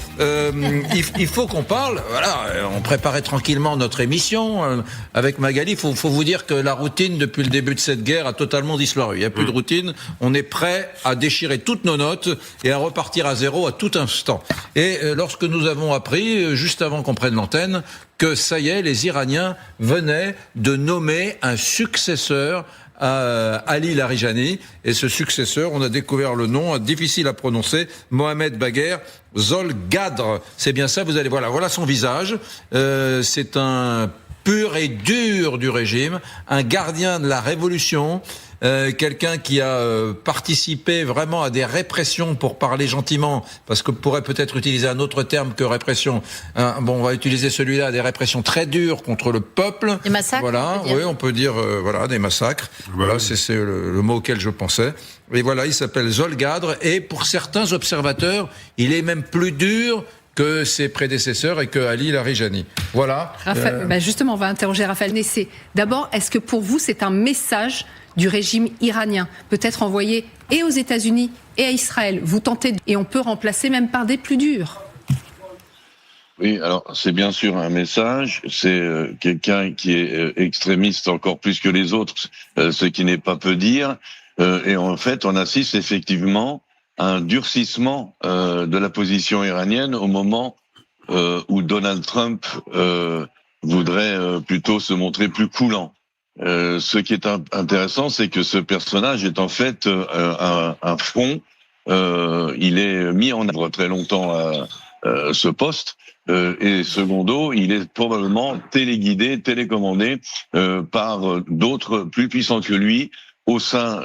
il faut qu'on parle. Voilà, on préparait tranquillement notre émission avec Magali. Il faut vous dire que la routine depuis le début de cette guerre a totalement disparu. Il n'y a plus de routine. On est prêt à déchirer toutes nos notes et à repartir à zéro à tout instant. Et lorsque nous avons appris, juste avant qu'on prenne l'antenne, que ça y est, les Iraniens venaient de nommer un successeur à Ali Larijani, et ce successeur, on a découvert le nom, difficile à prononcer, Mohamed Bagher Zolgadr. C'est bien ça, vous allez voilà son visage. C'est un pur et dur du régime, un gardien de la révolution, quelqu'un qui a participé vraiment à des répressions, pour parler gentiment, parce que pourrait peut-être utiliser un autre terme que répression. On va utiliser celui-là, des répressions très dures contre le peuple. Des massacres. Voilà, on peut dire des massacres. Voilà, c'est le mot auquel je pensais. Et voilà, il s'appelle Zolgadr, et pour certains observateurs, il est même plus dur que ses prédécesseurs et que Ali Larijani. Voilà. Justement, on va interroger Raphaël Nessé. D'abord, est-ce que pour vous, c'est un message du régime iranien, peut-être envoyé et aux États-Unis et à Israël? Vous tentez, et on peut remplacer même par des plus durs. Oui, alors c'est bien sûr un message, c'est quelqu'un qui est extrémiste encore plus que les autres, ce qui n'est pas peu dire, et en fait on assiste effectivement un durcissement de la position iranienne au moment où Donald Trump voudrait plutôt se montrer plus coulant. Ce qui est intéressant, c'est que ce personnage est en fait un front. Il est mis en œuvre très longtemps à ce poste. Et secondo, il est probablement téléguidé, télécommandé par d'autres plus puissants que lui, au sein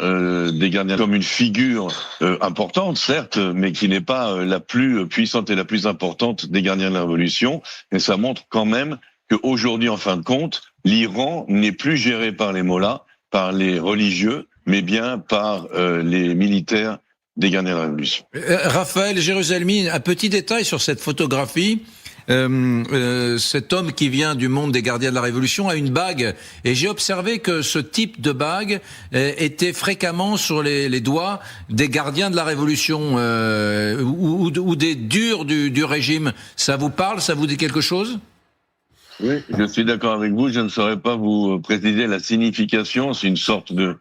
des gardiens, comme une figure importante, certes, mais qui n'est pas la plus puissante et la plus importante des gardiens de la Révolution. Et ça montre quand même qu'aujourd'hui, en fin de compte, l'Iran n'est plus géré par les mollahs, par les religieux, mais bien par les militaires des gardiens de la Révolution. Raphaël Jérusalemi, un petit détail sur cette photographie. Cet homme qui vient du monde des gardiens de la Révolution a une bague, et j'ai observé que ce type de bague était fréquemment sur les doigts des gardiens de la Révolution ou des durs du régime. Ça vous parle? Ça vous dit quelque chose? Oui, je suis d'accord avec vous. Je ne saurais pas vous préciser la signification. C'est une sorte de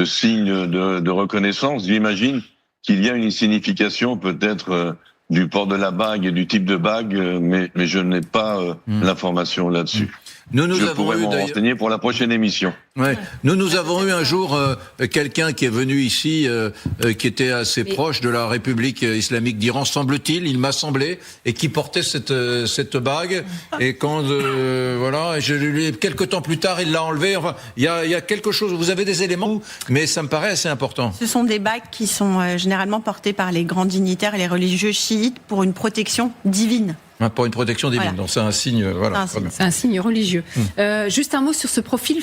signe de reconnaissance. J'imagine qu'il y a une signification peut-être du port de la bague et du type de bague, mais je n'ai pas l'information là-dessus. Nous je avons pourrais eu m'en d'ailleurs... renseigner pour la prochaine émission. Ouais. Nous avons eu un jour quelqu'un qui est venu ici, qui était assez proche de la République islamique d'Iran, semble-t-il, il m'a semblé, et qui portait cette bague. Et quand voilà, quelques temps plus tard, il l'a enlevé. Enfin, il y a quelque chose. Vous avez des éléments, mais ça me paraît assez important. Ce sont des bagues qui sont généralement portées par les grands dignitaires et les religieux chiites pour une protection divine. Pour une protection divine, Voilà. donc c'est un signe. Voilà, C'est un signe religieux. Juste un mot sur ce profil,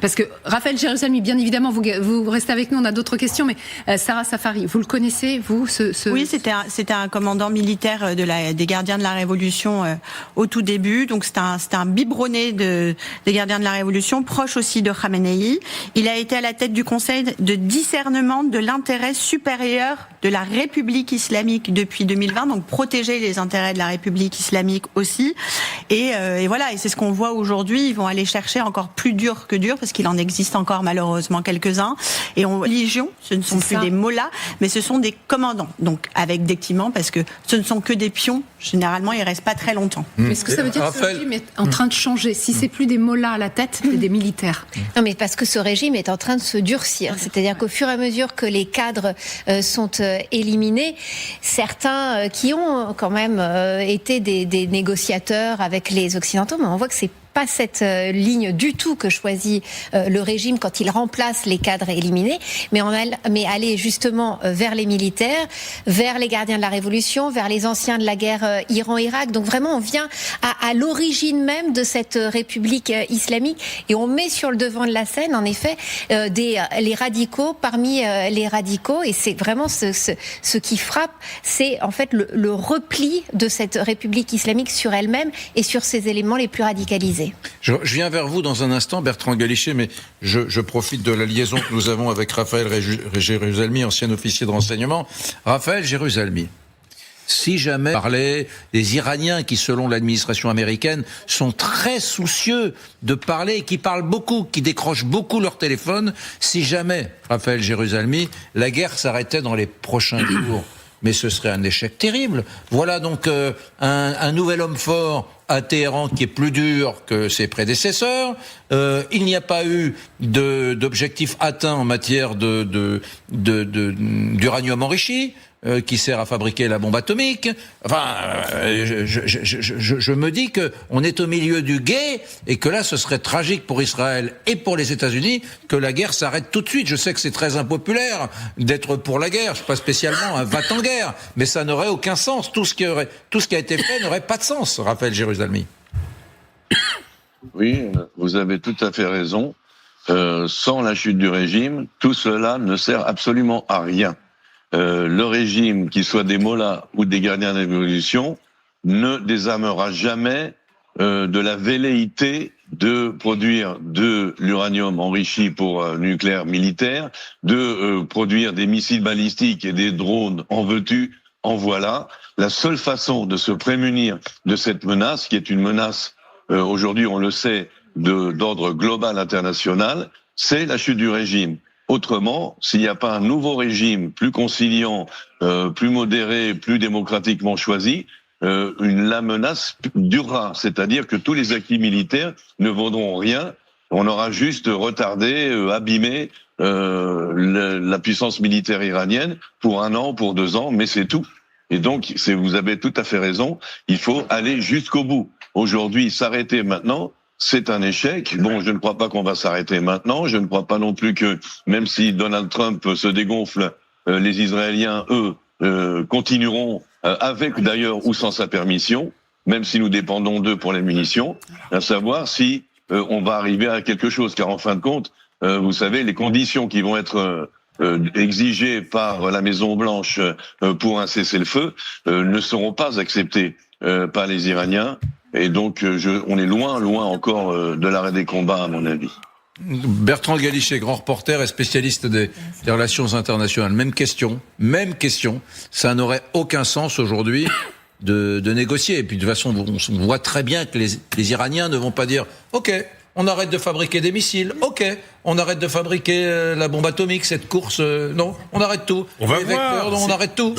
parce que Raphaël Jérusalemi, bien évidemment, vous restez avec nous, on a d'autres questions, mais Sarah Safari, vous le connaissez, vous Oui, c'était un commandant militaire des gardiens de la Révolution au tout début. Donc c'était un biberonné des gardiens de la Révolution, proche aussi de Khamenei. Il a été à la tête du Conseil de discernement de l'intérêt supérieur de la République islamique depuis 2020, donc protéger les intérêts de la République islamique aussi. Et voilà, et c'est ce qu'on voit aujourd'hui. Ils vont aller chercher encore plus dur que dur, parce qu'il en existe encore malheureusement quelques-uns. Et légion, ce ne sont plus des mollahs, mais ce sont des commandants. Donc avec d'équipement, parce que ce ne sont que des pions. Généralement, ils restent pas très longtemps. Mais est-ce que ça veut dire que ce régime est en train de changer? Si c'est plus des mollahs à la tête, c'est des militaires. Non, mais parce que ce régime est en train de se durcir. C'est-à-dire qu'au fur et à mesure que les cadres sont éliminés, certains qui ont quand même été des négociateurs avec les Occidentaux, mais on voit que c'est pas cette ligne du tout que choisit le régime quand il remplace les cadres éliminés, mais aller justement vers les militaires, vers les gardiens de la Révolution, vers les anciens de la guerre Iran-Irak. Donc vraiment, on vient à l'origine même de cette République islamique, et on met sur le devant de la scène, en effet, les radicaux parmi les radicaux, et c'est vraiment ce qui frappe, c'est en fait le repli de cette République islamique sur elle-même et sur ses éléments les plus radicalisés. Je viens vers vous dans un instant, Bertrand Galichet, mais je profite de la liaison que nous avons avec Raphaël Jérusalemi, ancien officier de renseignement. Raphaël Jérusalemi, si jamais on parlait des Iraniens qui, selon l'administration américaine, sont très soucieux de parler et qui parlent beaucoup, qui décrochent beaucoup leur téléphone, si jamais, Raphaël Jérusalemi, la guerre s'arrêtait dans les prochains jours, mais ce serait un échec terrible. Voilà donc un nouvel homme fort à Téhéran qui est plus dur que ses prédécesseurs. Il n'y a pas eu d'objectif atteint en matière d'uranium enrichi, qui sert à fabriquer la bombe atomique. Enfin, je me dis que on est au milieu du gué et que là, ce serait tragique pour Israël et pour les États-Unis que la guerre s'arrête tout de suite. Je sais que c'est très impopulaire d'être pour la guerre. Je suis pas spécialement un va-t-en-guerre, mais ça n'aurait aucun sens. Tout ce qui a été fait n'aurait pas de sens, Raphaël Jérusalemi. Oui, vous avez tout à fait raison. Sans la chute du régime, tout cela ne sert absolument à rien. Le régime, qu'il soit des mollahs ou des gardiens de la Révolution, ne désarmera jamais de la velléité de produire de l'uranium enrichi pour nucléaire militaire, de produire des missiles balistiques et des drones en veux-tu, en voilà. La seule façon de se prémunir de cette menace, qui est une menace, aujourd'hui on le sait, d'ordre global international, c'est la chute du régime. Autrement, s'il n'y a pas un nouveau régime plus conciliant, plus modéré, plus démocratiquement choisi, la menace durera. C'est-à-dire que tous les acquis militaires ne vaudront rien. On aura juste retardé, abîmé la puissance militaire iranienne pour 1 an, pour 2 ans, mais c'est tout. Et donc, vous avez tout à fait raison, il faut aller jusqu'au bout. Aujourd'hui, s'arrêter maintenant, c'est un échec. Bon, je ne crois pas qu'on va s'arrêter maintenant. Je ne crois pas non plus que, même si Donald Trump se dégonfle, les Israéliens, eux, continueront, avec d'ailleurs ou sans sa permission, même si nous dépendons d'eux pour les munitions, à savoir si on va arriver à quelque chose. Car en fin de compte, vous savez, les conditions qui vont être exigées par la Maison-Blanche pour un cessez-le-feu ne seront pas acceptées par les Iraniens. Et donc, on est loin encore de l'arrêt des combats, à mon avis. Bertrand Galichet, grand reporter et spécialiste des relations internationales. Même question. Ça n'aurait aucun sens aujourd'hui de négocier. Et puis, de toute façon, on voit très bien que les Iraniens ne vont pas dire « Ok, on arrête de fabriquer des missiles. Ok, on arrête de fabriquer la bombe atomique, cette course. Non, on arrête tout. On va les vecteurs, on arrête tout.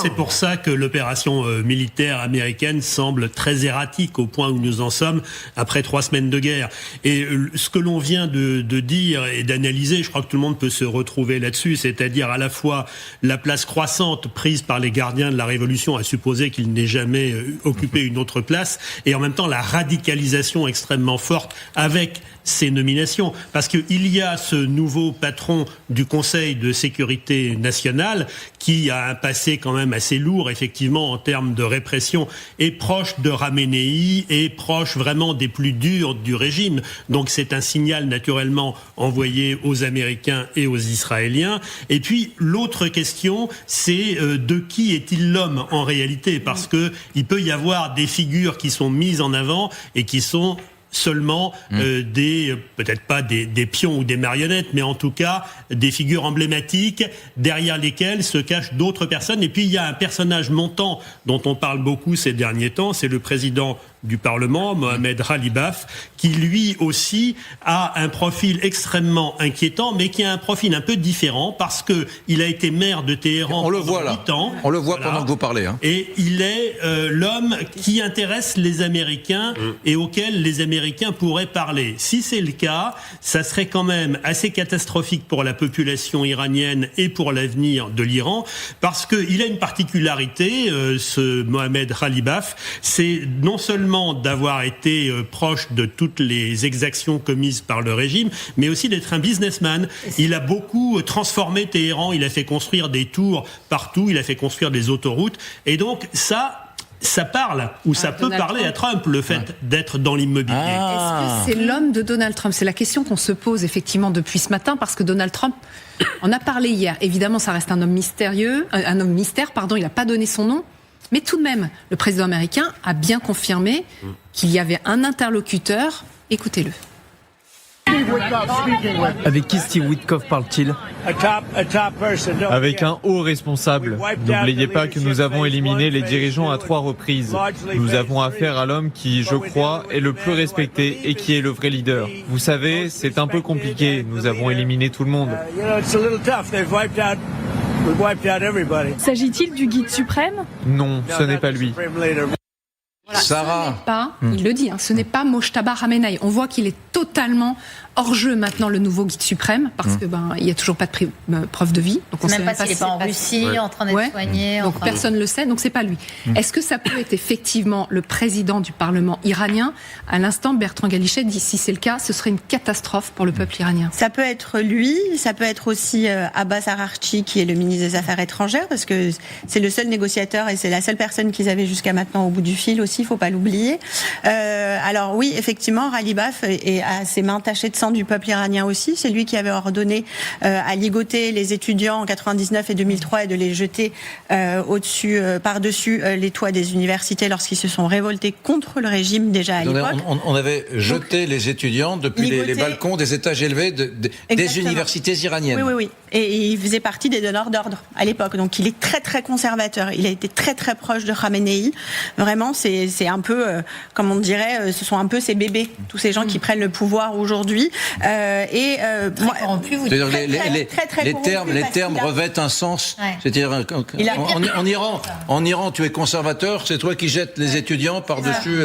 C'est pour ça que l'opération militaire américaine semble très erratique au point où nous en sommes après 3 semaines de guerre. Et ce que l'on vient de dire et d'analyser, je crois que tout le monde peut se retrouver là-dessus, c'est-à-dire à la fois la place croissante prise par les gardiens de la Révolution, à supposer qu'il n'ait jamais occupé une autre place, et en même temps la radicalisation extrêmement forte avec ces nominations, parce qu'il y a ce nouveau patron du Conseil de sécurité nationale qui a un passé quand même assez lourd, effectivement, en termes de répression, et proche de Khamenei, et proche vraiment des plus durs du régime. Donc c'est un signal naturellement envoyé aux Américains et aux Israéliens. Et puis l'autre question, c'est de qui est-il l'homme en réalité, parce que il peut y avoir des figures qui sont mises en avant et qui sont seulement peut-être pas des pions ou des marionnettes, mais en tout cas des figures emblématiques derrière lesquelles se cachent d'autres personnes. Et puis il y a un personnage montant dont on parle beaucoup ces derniers temps, c'est le président du Parlement, Mohamed Khalibaf, qui lui aussi a un profil extrêmement inquiétant, mais qui a un profil un peu différent parce que il a été maire de Téhéran pendant 8 ans. On le voit pendant que vous parlez. Et il est l'homme qui intéresse les Américains et auquel les Américains pourraient parler. Si c'est le cas, ça serait quand même assez catastrophique pour la population iranienne et pour l'avenir de l'Iran, parce qu'il a une particularité, ce Mohamed Khalibaf, c'est non seulement d'avoir été proche de toutes les exactions commises par le régime, mais aussi d'être un businessman. Il a beaucoup transformé Téhéran, il a fait construire des tours partout, il a fait construire des autoroutes, et donc ça parle, ou ça peut parler à Trump, le fait d'être dans l'immobilier. Est-ce que c'est l'homme de Donald Trump? C'est la question qu'on se pose effectivement depuis ce matin, parce que Donald Trump en a parlé hier. Évidemment, ça reste un homme mystérieux, un homme mystère, pardon, il n'a pas donné son nom. Mais tout de même, le président américain a bien confirmé qu'il y avait un interlocuteur. Écoutez-le. Avec qui Steve Witkoff parle-t-il? Avec un haut responsable. N'oubliez pas que nous avons éliminé les dirigeants à 3 reprises. Nous avons affaire à l'homme qui, je crois, est le plus respecté et qui est le vrai leader. Vous savez, c'est un peu compliqué. Nous avons éliminé tout le monde. S'agit-il du guide suprême? Non, ce n'est pas lui. Voilà, Sarah. Il le dit, ce n'est pas Mojtaba Khamenei. On voit qu'il est totalement hors jeu maintenant, le nouveau guide suprême, parce que il y a toujours pas de preuve de vie. Donc on sait même pas s'il est pas en Russie, en train d'être soigné. Donc personne ne le sait, donc c'est pas lui. Est-ce que ça peut être effectivement le président du Parlement iranien? À l'instant, Bertrand Galichet dit si c'est le cas, ce serait une catastrophe pour le peuple iranien. Ça peut être lui, ça peut être aussi Abbas Araghchi, qui est le ministre des Affaires étrangères, parce que c'est le seul négociateur et c'est la seule personne qu'ils avaient jusqu'à maintenant au bout du fil aussi, il faut pas l'oublier. Alors oui, effectivement, Khalibaf a ses mains tachées de sang du peuple iranien aussi. C'est lui qui avait ordonné à ligoter les étudiants en 99 et 2003 et de les jeter par-dessus les toits des universités lorsqu'ils se sont révoltés contre le régime déjà à l'époque. On avait jeté les étudiants depuis les balcons des étages élevés des universités iraniennes. Oui. Et il faisait partie des donneurs d'ordre à l'époque. Donc il est très très conservateur. Il a été très très proche de Khamenei. Vraiment, c'est un peu, comme on dirait, ce sont un peu ces bébés, tous ces gens qui prennent le pouvoir aujourd'hui. Les termes revêtent un sens. Ouais. C'est-à-dire, en Iran, tu es conservateur, c'est toi qui jettes les étudiants par-dessus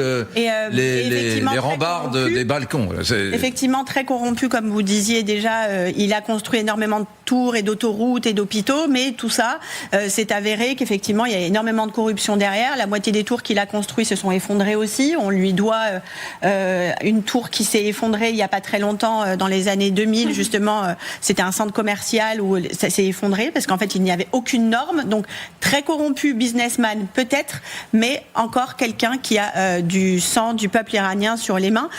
les rambardes des balcons. Effectivement, très corrompu, comme vous disiez déjà. Il a construit énormément de tours et d'autoroutes et d'hôpitaux, mais tout ça, c'est avéré qu'effectivement, il y a énormément de corruption derrière. La moitié des tours qu'il a construits se sont effondrées aussi. On lui doit une tour qui s'est effondrée il n'y a pas très longtemps, dans les années 2000, justement, c'était un centre commercial où ça s'est effondré parce qu'en fait, il n'y avait aucune norme. Donc, très corrompu, businessman peut-être, mais encore quelqu'un qui a du sang du peuple iranien sur les mains.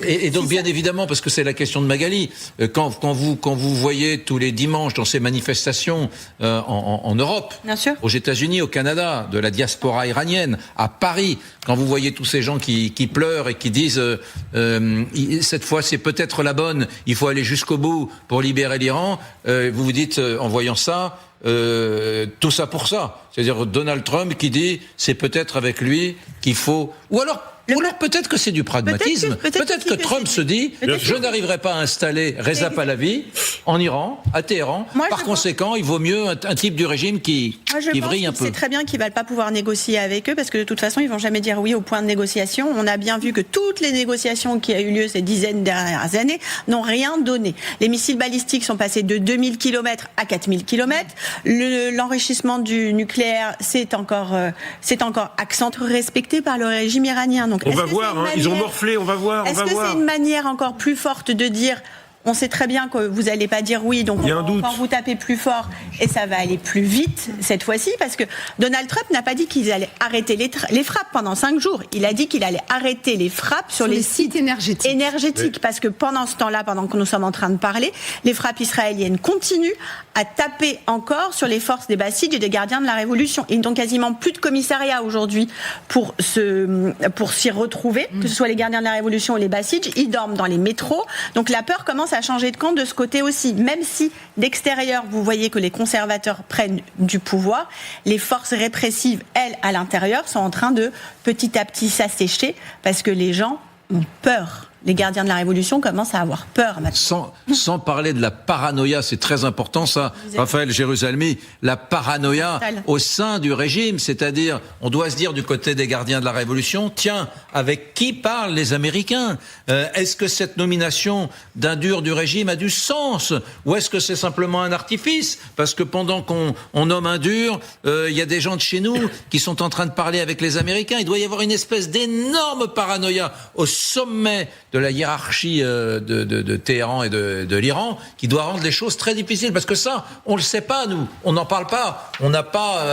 Et donc, bien évidemment, parce que c'est la question de Magali, quand vous voyez tous les dimanches dans ces manifestations en Europe, aux États-Unis, au Canada, de la diaspora iranienne, à Paris, quand vous voyez tous ces gens qui pleurent et qui disent cette fois c'est peut-être la bonne, il faut aller jusqu'au bout pour libérer l'Iran, vous vous dites en voyant ça, tout ça pour ça. C'est-à-dire Donald Trump qui dit c'est peut-être avec lui qu'il faut Ou alors peut-être que c'est du pragmatisme. Peut-être que Trump se dit je n'arriverai pas à installer Reza Pahlavi en Iran, à Téhéran. Par conséquent, il vaut mieux un type du régime qui vrille un peu. C'est très bien qu'ils ne veulent pas pouvoir négocier avec eux parce que de toute façon, ils ne vont jamais dire oui au point de négociation. On a bien vu que toutes les négociations qui ont eu lieu ces dizaines de dernières années n'ont rien donné. Les missiles balistiques sont passés de 2000 km à 4000 km. L'enrichissement du nucléaire, c'est encore accentué, respecté par le régime iranien. Donc, on va voir, ils ont morflé, on va voir. Est-ce que c'est une manière encore plus forte de dire on sait très bien que vous n'allez pas dire oui, donc on va encore vous taper plus fort et ça va aller plus vite cette fois-ci, parce que Donald Trump n'a pas dit qu'ils allaient arrêter les frappes pendant 5 jours. Il a dit qu'il allait arrêter les frappes sur les sites énergétiques. Parce que pendant ce temps-là, pendant que nous sommes en train de parler, les frappes israéliennes continuent à taper encore sur les forces des Bassides et des gardiens de la Révolution. Ils n'ont quasiment plus de commissariat aujourd'hui pour s'y retrouver, que ce soit les gardiens de la Révolution ou les Bassides. Ils dorment dans les métros. Donc la peur commence à changer de camp de ce côté aussi. Même si d'extérieur, vous voyez que les conservateurs prennent du pouvoir, les forces répressives, elles, à l'intérieur, sont en train de petit à petit s'assécher parce que les gens ont peur. Les gardiens de la Révolution commencent à avoir peur maintenant. Sans parler de la paranoïa, c'est très important ça, Raphaël Jérusalemi, la paranoïa au sein du régime, c'est-à-dire, on doit se dire du côté des gardiens de la Révolution, tiens, avec qui parlent les Américains ? Est-ce que cette nomination d'un dur du régime a du sens ? Ou est-ce que c'est simplement un artifice ? Parce que pendant qu'on nomme un dur, il y a des gens de chez nous qui sont en train de parler avec les Américains. Il doit y avoir une espèce d'énorme paranoïa au sommet de la hiérarchie de Téhéran et de l'Iran, qui doit rendre les choses très difficiles. Parce que ça, on le sait pas, nous. On n'en parle pas. On n'a pas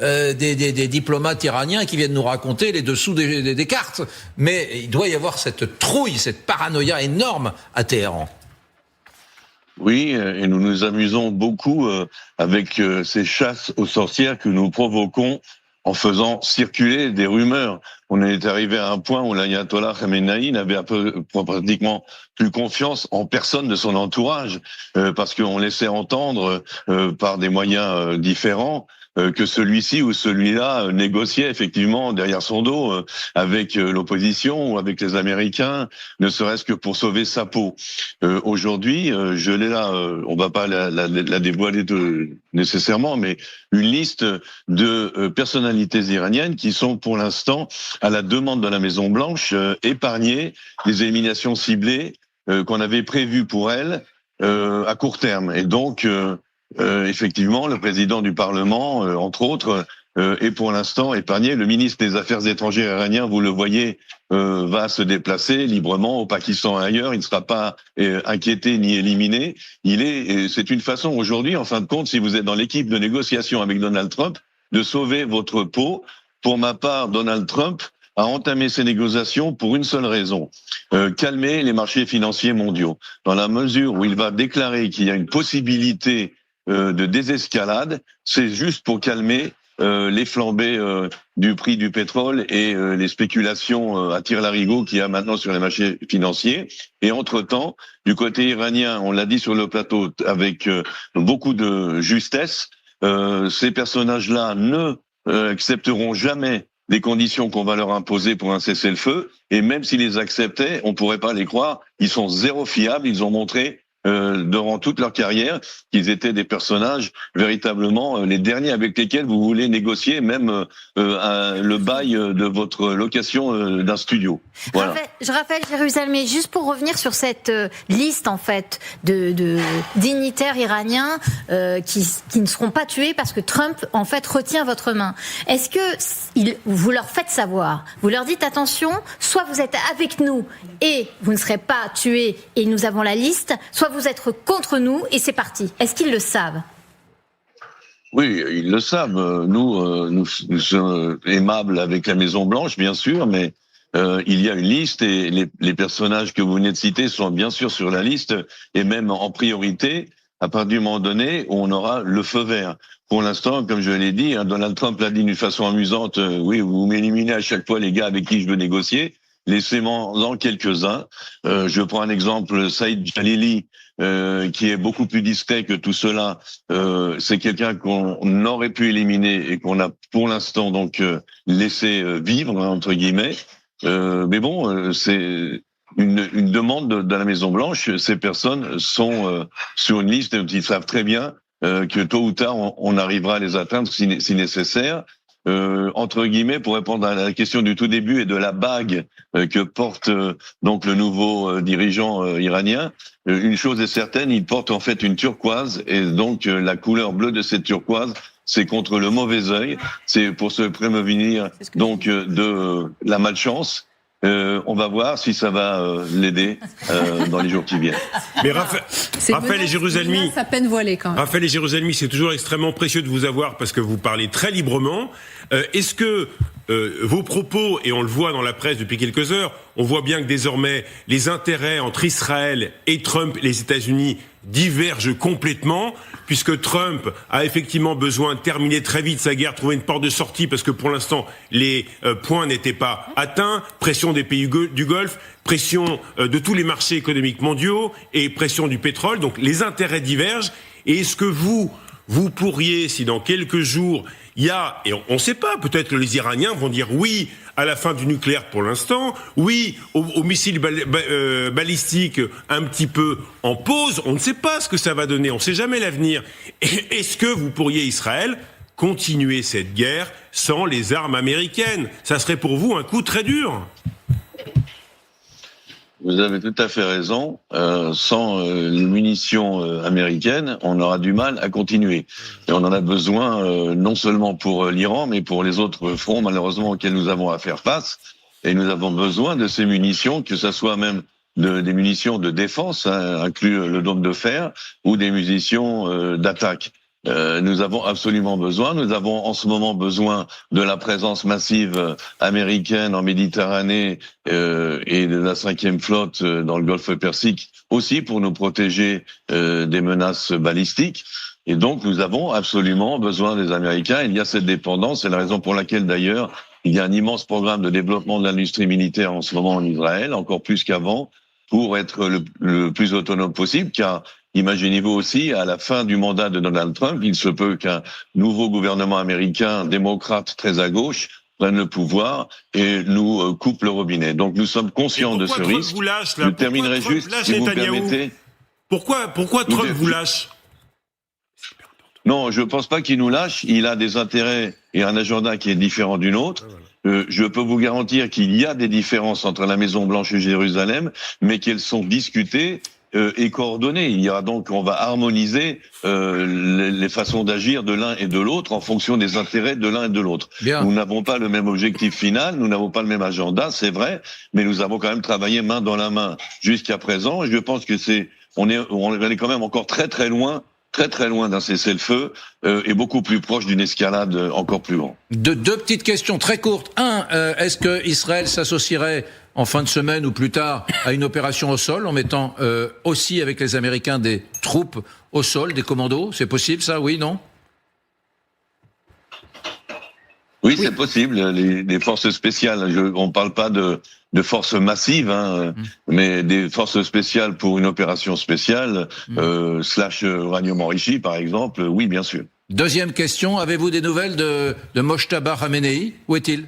des diplomates iraniens qui viennent nous raconter les dessous des cartes. Mais il doit y avoir cette trouille, cette paranoïa énorme à Téhéran. Oui, et nous nous amusons beaucoup avec ces chasses aux sorcières que nous provoquons en faisant circuler des rumeurs. On est arrivé à un point où l'ayatollah Khamenei n'avait pratiquement plus confiance en personne de son entourage, parce qu'on laissait entendre par des moyens différents que celui-ci ou celui-là négociait effectivement derrière son dos avec l'opposition ou avec les Américains, ne serait-ce que pour sauver sa peau. Aujourd'hui, je l'ai là, on va pas la dévoiler nécessairement, mais une liste de personnalités iraniennes qui sont pour l'instant, à la demande de la Maison-Blanche, épargnées des éliminations ciblées qu'on avait prévues pour elles à court terme. Et donc, effectivement, le président du Parlement, entre autres, est pour l'instant épargné. Le ministre des Affaires étrangères iranien, vous le voyez, va se déplacer librement au Pakistan et ailleurs. Il ne sera pas inquiété ni éliminé. C'est une façon aujourd'hui, en fin de compte, si vous êtes dans l'équipe de négociation avec Donald Trump, de sauver votre peau. Pour ma part, Donald Trump a entamé ces négociations pour une seule raison, calmer les marchés financiers mondiaux. Dans la mesure où il va déclarer qu'il y a une possibilité de désescalade, c'est juste pour calmer les flambées du prix du pétrole et les spéculations à tire-larigot qu'il y a maintenant sur les marchés financiers. Et entre-temps, du côté iranien, on l'a dit sur le plateau avec beaucoup de justesse, ces personnages-là ne accepteront jamais les conditions qu'on va leur imposer pour un cessez-le-feu. Et même s'ils les acceptaient, on pourrait pas les croire. Ils sont zéro fiables. Ils ont montré durant toute leur carrière qu'ils étaient des personnages véritablement les derniers avec lesquels vous voulez négocier même le bail de votre location d'un studio. Voilà. Raphaël Jérusalemi, juste pour revenir sur cette liste en fait de dignitaires iraniens qui ne seront pas tués parce que Trump en fait retient votre main. Est-ce que vous leur faites savoir, vous leur dites attention, soit vous êtes avec nous et vous ne serez pas tués et nous avons la liste, soit vous êtes contre nous et c'est parti. Est-ce qu'ils le savent ? Oui, ils le savent. Nous sommes aimables avec la Maison-Blanche, bien sûr, mais il y a une liste et les personnages que vous venez de citer sont bien sûr sur la liste et même en priorité à partir du moment donné où on aura le feu vert. Pour l'instant, comme je l'ai dit, Donald Trump l'a dit d'une façon amusante, oui, vous m'éliminez à chaque fois les gars avec qui je veux négocier. laissez-moi quelques-uns. Je prends un exemple, Saïd Jalili, qui est beaucoup plus discret que tout cela. C'est quelqu'un qu'on aurait pu éliminer et qu'on a pour l'instant donc laissé vivre, entre guillemets. Mais bon, c'est une demande de la Maison-Blanche. Ces personnes sont sur une liste dont ils savent très bien que tôt ou tard, on arrivera à les atteindre si nécessaire. Entre guillemets, pour répondre à la question du tout début et de la bague que porte donc le nouveau dirigeant iranien, une chose est certaine, il porte en fait une turquoise, et donc la couleur bleue de cette turquoise, c'est contre le mauvais œil, c'est pour se prémunir donc de la malchance. On va voir si ça va l'aider dans les jours qui viennent. Mais Raphaël et Jérusalemi, à peine voilé quand même. Raphaël et Jérusalemi, c'est toujours extrêmement précieux de vous avoir parce que vous parlez très librement. Est-ce que vos propos, et on le voit dans la presse depuis quelques heures, on voit bien que désormais les intérêts entre Israël et Trump et les États-Unis divergent complètement, puisque Trump a effectivement besoin de terminer très vite sa guerre, trouver une porte de sortie, parce que pour l'instant les points n'étaient pas atteints, pression des pays du Golfe, pression de tous les marchés économiques mondiaux et pression du pétrole, donc les intérêts divergent. Et est-ce que vous pourriez, si dans quelques jours il y a, et on ne sait pas, peut-être que les Iraniens vont dire oui à la fin du nucléaire pour l'instant, oui aux missiles balistiques un petit peu en pause, on ne sait pas ce que ça va donner, on ne sait jamais l'avenir. Est-ce que vous pourriez, Israël, continuer cette guerre sans les armes américaines? Ça serait pour vous un coup très dur. Vous avez tout à fait raison. Sans les munitions américaines, on aura du mal à continuer. Et on en a besoin non seulement pour l'Iran, mais pour les autres fronts, malheureusement, auxquels nous avons à faire face. Et nous avons besoin de ces munitions, que ce soit même des munitions de défense, inclus le dôme de fer, ou des munitions d'attaque. Nous avons absolument besoin. Nous avons en ce moment besoin de la présence massive américaine en Méditerranée et de la 5e flotte dans le Golfe Persique aussi pour nous protéger des menaces balistiques. Et donc nous avons absolument besoin des Américains. Il y a cette dépendance. C'est la raison pour laquelle d'ailleurs il y a un immense programme de développement de l'industrie militaire en ce moment en Israël, encore plus qu'avant, pour être le plus autonome possible, car imaginez-vous aussi, à la fin du mandat de Donald Trump, il se peut qu'un nouveau gouvernement américain, démocrate très à gauche, prenne le pouvoir et nous coupe le robinet. Donc nous sommes conscients de ce risque. Je terminerai juste, si vous permettez. Pourquoi Trump vous lâche? Non, je ne pense pas qu'il nous lâche. Il a des intérêts et un agenda qui est différent d'une autre. Je peux vous garantir qu'il y a des différences entre la Maison-Blanche et Jérusalem, mais qu'elles sont discutées et coordonnées. Il y aura donc, on va harmoniser les façons d'agir de l'un et de l'autre en fonction des intérêts de l'un et de l'autre. Nous n'avons pas le même objectif final, nous n'avons pas le même agenda, c'est vrai, mais nous avons quand même travaillé main dans la main jusqu'à présent. Je pense que on est quand même encore très très loin d'un cessez-le-feu et beaucoup plus proche d'une escalade encore plus grande. Deux petites questions très courtes. Est-ce que Israël s'associerait en fin de semaine ou plus tard à une opération au sol en mettant aussi avec les Américains des troupes au sol, des commandos? C'est possible ça? Oui, non? Oui, c'est possible. Les forces spéciales, on ne parle pas de forces massives, mais des forces spéciales pour une opération spéciale, / uranium enrichi, par exemple, oui, bien sûr. Deuxième question, avez-vous des nouvelles de Mojtaba Khamenei? Où est-il?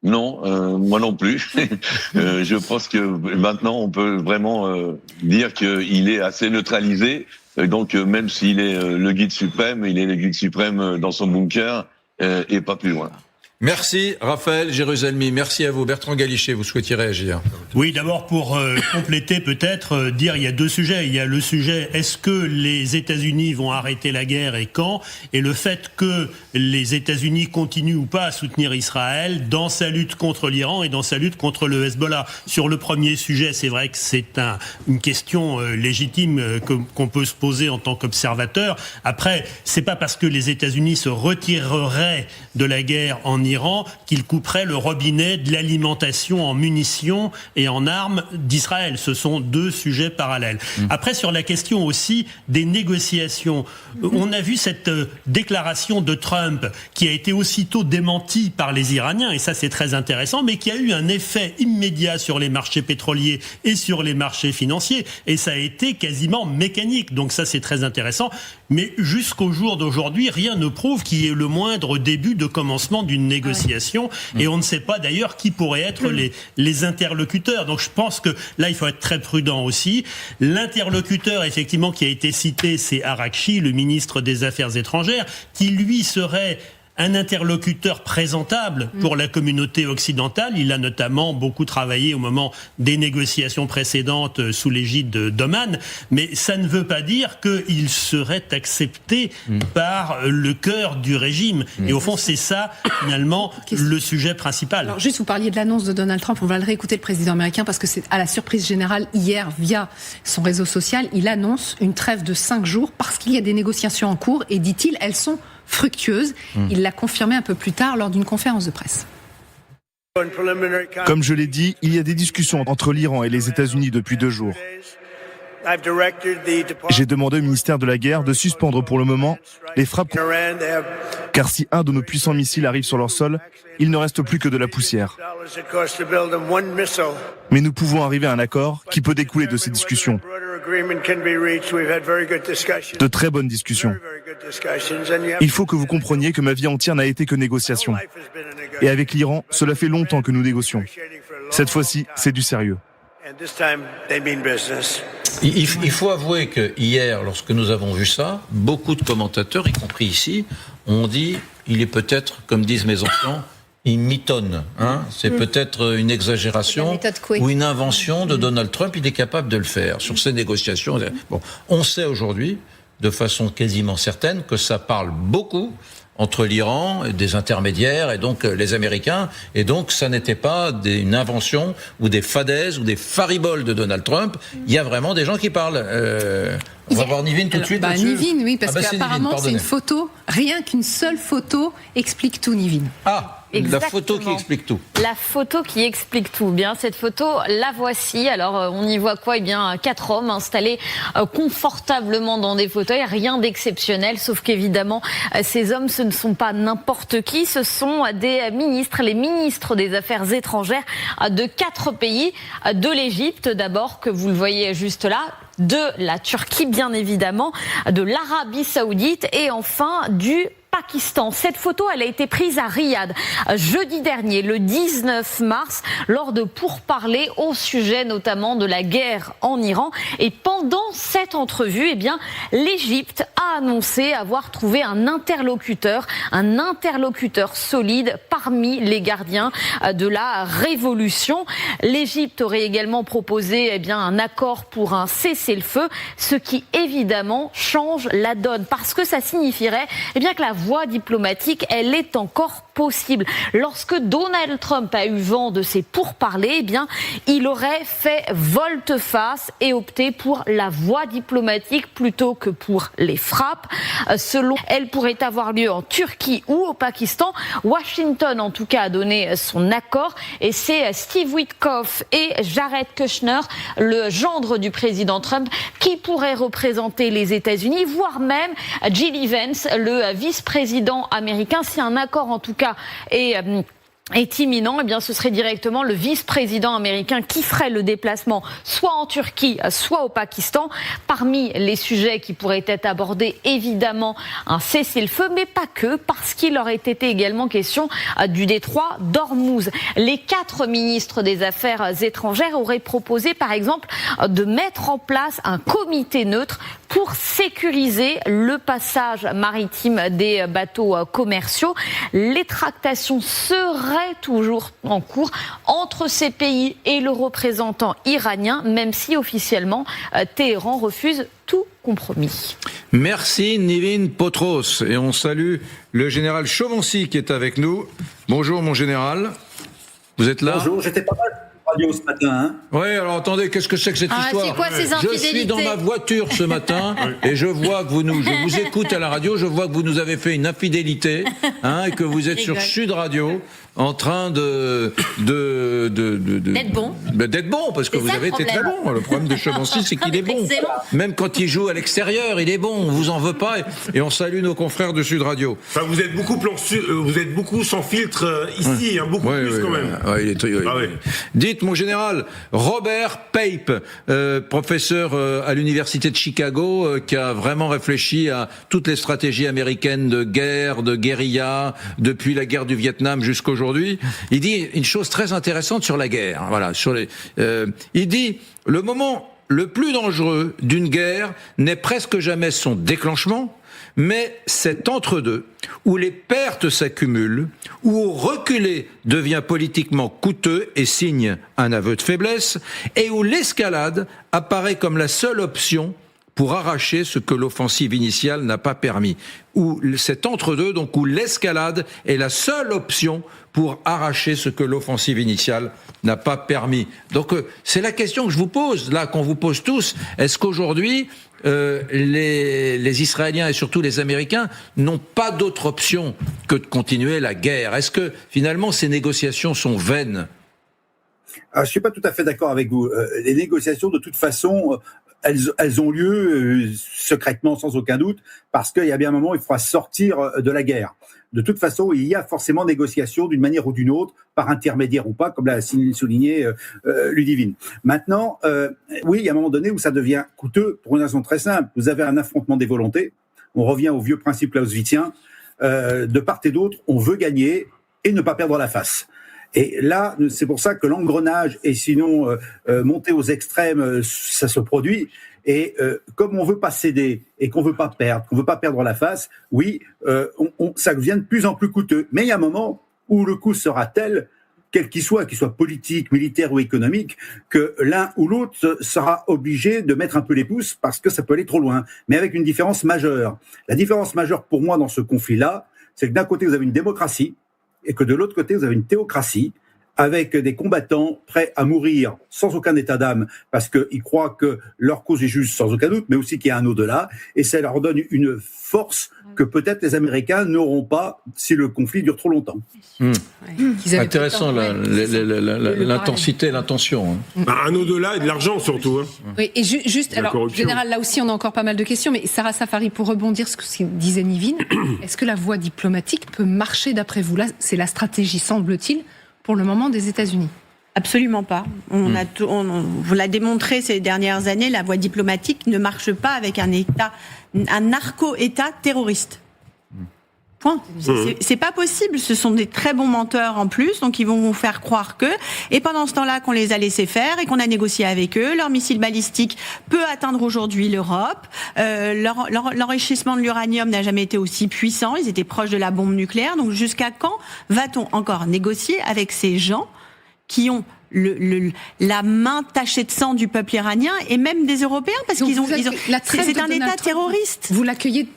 Non, moi non plus. Je pense que maintenant, on peut vraiment dire qu'il est assez neutralisé. Donc, même s'il est le guide suprême, il est le guide suprême dans son bunker et pas plus loin. Merci Raphaël Jérusalemi, merci à vous. Bertrand Galichet, vous souhaitiez réagir? Oui, d'abord pour compléter peut-être, dire il y a deux sujets. Il y a le sujet est-ce que les États-Unis vont arrêter la guerre et quand? Et le fait que les États-Unis continuent ou pas à soutenir Israël dans sa lutte contre l'Iran et dans sa lutte contre le Hezbollah. Sur le premier sujet, c'est vrai que c'est une question légitime qu'on peut se poser en tant qu'observateur. Après, c'est pas parce que les États-Unis se retireraient de la guerre en Iran qu'il couperait le robinet de l'alimentation en munitions et en armes d'Israël. Ce sont deux sujets parallèles. Après, sur la question aussi des négociations, on a vu cette déclaration de Trump qui a été aussitôt démentie par les Iraniens, et ça c'est très intéressant, mais qui a eu un effet immédiat sur les marchés pétroliers et sur les marchés financiers, et ça a été quasiment mécanique. Donc ça c'est très intéressant. Mais jusqu'au jour d'aujourd'hui, rien ne prouve qu'il y ait le moindre début de commencement d'une négociation. Et on ne sait pas d'ailleurs qui pourraient être les interlocuteurs. Donc je pense que là, il faut être très prudent aussi. L'interlocuteur, effectivement, qui a été cité, c'est Araghchi, le ministre des Affaires étrangères, qui lui serait un interlocuteur présentable pour la communauté occidentale. Il a notamment beaucoup travaillé au moment des négociations précédentes sous l'égide d'Oman, mais ça ne veut pas dire qu'il serait accepté par le cœur du régime. Et au fond, c'est ça, finalement, le sujet principal. Alors, juste, vous parliez de l'annonce de Donald Trump, on va le réécouter, le président américain, parce que c'est à la surprise générale, hier, via son réseau social, il annonce une trêve de 5 jours parce qu'il y a des négociations en cours, et dit-il, elles sont fructueuse. Il l'a confirmé un peu plus tard lors d'une conférence de presse. Comme je l'ai dit, il y a des discussions entre l'Iran et les États-Unis depuis 2 jours. J'ai demandé au ministère de la Guerre de suspendre pour le moment les frappes, car si un de nos puissants missiles arrive sur leur sol, il ne reste plus que de la poussière. Mais nous pouvons arriver à un accord qui peut découler de ces discussions. De très bonnes discussions. Il faut que vous compreniez que ma vie entière n'a été que négociation. Et avec l'Iran, cela fait longtemps que nous négocions. Cette fois-ci, c'est du sérieux. Il faut avouer que hier, lorsque nous avons vu ça, beaucoup de commentateurs, y compris ici, ont dit il est peut-être, comme disent mes enfants, il mitonne. C'est peut-être une exagération ou une invention de Donald Trump. Il est capable de le faire sur ces négociations. Bon, on sait aujourd'hui, de façon quasiment certaine, que ça parle beaucoup entre l'Iran et des intermédiaires et donc les Américains, et donc ça n'était pas une invention ou des fadaises ou des fariboles de Donald Trump. Il y a vraiment des gens qui parlent. On va voir Nivine tout de suite. Nivine, oui, parce qu'apparemment c'est une photo, rien qu'une seule photo explique tout, Nivine. La photo qui explique tout. La photo qui explique tout. Bien, cette photo, la voici. Alors, on y voit quoi ? Eh bien, 4 hommes installés confortablement dans des fauteuils. Rien d'exceptionnel, sauf qu'évidemment, ces hommes, ce ne sont pas n'importe qui. Ce sont des ministres, les ministres des Affaires étrangères de 4 pays. De l'Égypte, d'abord, que vous le voyez juste là. De la Turquie, bien évidemment. De l'Arabie Saoudite. Et enfin, du Pakistan. Cette photo, elle a été prise à Riyad jeudi dernier, le 19 mars, lors de pourparlers au sujet notamment de la guerre en Iran. Et pendant cette entrevue, eh bien, l'Égypte a annoncé avoir trouvé un interlocuteur solide parmi les gardiens de la révolution. L'Égypte aurait également proposé un accord pour un cessez-le-feu, ce qui évidemment change la donne, parce que ça signifierait que la voie diplomatique, elle est encore possible. Lorsque Donald Trump a eu vent de ces pourparlers, il aurait fait volte-face et opté pour la voie diplomatique plutôt que pour les frappes. Selon elle, pourrait avoir lieu en Turquie ou au Pakistan. Washington, en tout cas, a donné son accord, et c'est Steve Witkoff et Jared Kushner, le gendre du président Trump, qui pourraient représenter les États-Unis, voire même Jill Evans, le vice-président américain. Si un accord, en tout cas, est imminent, ce serait directement le vice-président américain qui ferait le déplacement soit en Turquie, soit au Pakistan. Parmi les sujets qui pourraient être abordés, évidemment, un cessez-le-feu, mais pas que, parce qu'il aurait été également question du détroit d'Ormuz. Les 4 ministres des Affaires étrangères auraient proposé, par exemple, de mettre en place un comité neutre pour sécuriser le passage maritime des bateaux commerciaux. Les tractations seraient toujours en cours entre ces pays et le représentant iranien, même si officiellement Téhéran refuse tout compromis. Merci Nivine Potros, et on salue le général Chauvency qui est avec nous. Bonjour mon général, vous êtes là ? Bonjour, j'étais pas mal. radio ce matin. Hein. Oui, alors attendez, qu'est-ce que c'est que cette histoire? C'est quoi ces Je suis dans ma voiture ce matin et je vois que je vous écoute à la radio, je vois que vous nous avez fait une infidélité, et que vous êtes sur Sud Radio en train d'être bon. D'être bon, parce que vous avez été très bon. Le problème de Chevancy, c'est qu'il est bon. Excellent. Même quand il joue à l'extérieur, il est bon. On vous en veut pas. Et on salue nos confrères de Sud Radio. Enfin, vous êtes beaucoup sans filtre ici, beaucoup plus quand même. Dites, mon général, Robert Pape, professeur à l'université de Chicago, qui a vraiment réfléchi à toutes les stratégies américaines de guerre, de guérilla, depuis la guerre du Vietnam jusqu'aujourd'hui. Il dit une chose très intéressante sur la guerre. Voilà, il dit le moment le plus dangereux d'une guerre n'est presque jamais son déclenchement, mais cet entre-deux où les pertes s'accumulent, où reculer devient politiquement coûteux et signe un aveu de faiblesse, et où l'escalade apparaît comme la seule option pour arracher ce que l'offensive initiale n'a pas permis. Où cet entre-deux, donc où l'escalade est la seule option pour arracher ce que l'offensive initiale n'a pas permis. Donc c'est la question que je vous pose, là, qu'on vous pose tous. Est-ce qu'aujourd'hui, les Israéliens et surtout les Américains n'ont pas d'autre option que de continuer la guerre? Est-ce que finalement ces négociations sont vaines? Je suis pas tout à fait d'accord avec vous. Les négociations, de toute façon, elles ont lieu secrètement, sans aucun doute, parce qu'il y a bien un moment, il faudra sortir de la guerre. De toute façon, il y a forcément négociation d'une manière ou d'une autre, par intermédiaire ou pas, comme l'a souligné Ludivine. Maintenant, oui, il y a un moment donné où ça devient coûteux pour une raison très simple. Vous avez un affrontement des volontés. On revient au vieux principe clausewitzien. De part et d'autre, on veut gagner et ne pas perdre la face. Et là, c'est pour ça que l'engrenage et sinon monter aux extrêmes, ça se produit. Et comme on veut pas céder et qu'on veut pas perdre la face, oui, ça devient de plus en plus coûteux. Mais il y a un moment où le coût sera tel, quel qu'il soit politique, militaire ou économique, que l'un ou l'autre sera obligé de mettre un peu les pouces parce que ça peut aller trop loin. Mais avec une différence majeure. La différence majeure pour moi dans ce conflit-là, c'est que d'un côté vous avez une démocratie et que de l'autre côté vous avez une théocratie, avec des combattants prêts à mourir sans aucun état d'âme, parce qu'ils croient que leur cause est juste, sans aucun doute, mais aussi qu'il y a un au-delà, et ça leur donne une force que peut-être les Américains n'auront pas si le conflit dure trop longtemps. Intéressant, l'intensité, l'intention. Un au-delà et de l'argent surtout. Oui, et juste, alors, général, là aussi on a encore pas mal de questions, mais Sarah Safari, pour rebondir sur ce que disait Nivine, est-ce que la voie diplomatique peut marcher d'après vous? Là, c'est la stratégie, semble-t-il, pour le moment des États-Unis. Absolument pas. On vous l'a démontré ces dernières années, la voie diplomatique ne marche pas avec un narco-État terroriste. Point. C'est pas possible. Ce sont des très bons menteurs en plus, donc ils vont vous faire croire que. Et pendant ce temps-là, qu'on les a laissés faire et qu'on a négocié avec eux, leur missile balistique peut atteindre aujourd'hui l'Europe. L'enrichissement de l'uranium n'a jamais été aussi puissant. Ils étaient proches de la bombe nucléaire. Donc jusqu'à quand va-t-on encore négocier avec ces gens qui ont la main tachée de sang du peuple iranien et même des Européens, parce qu'ils ont c'est un État terroriste. Vous l'accueillez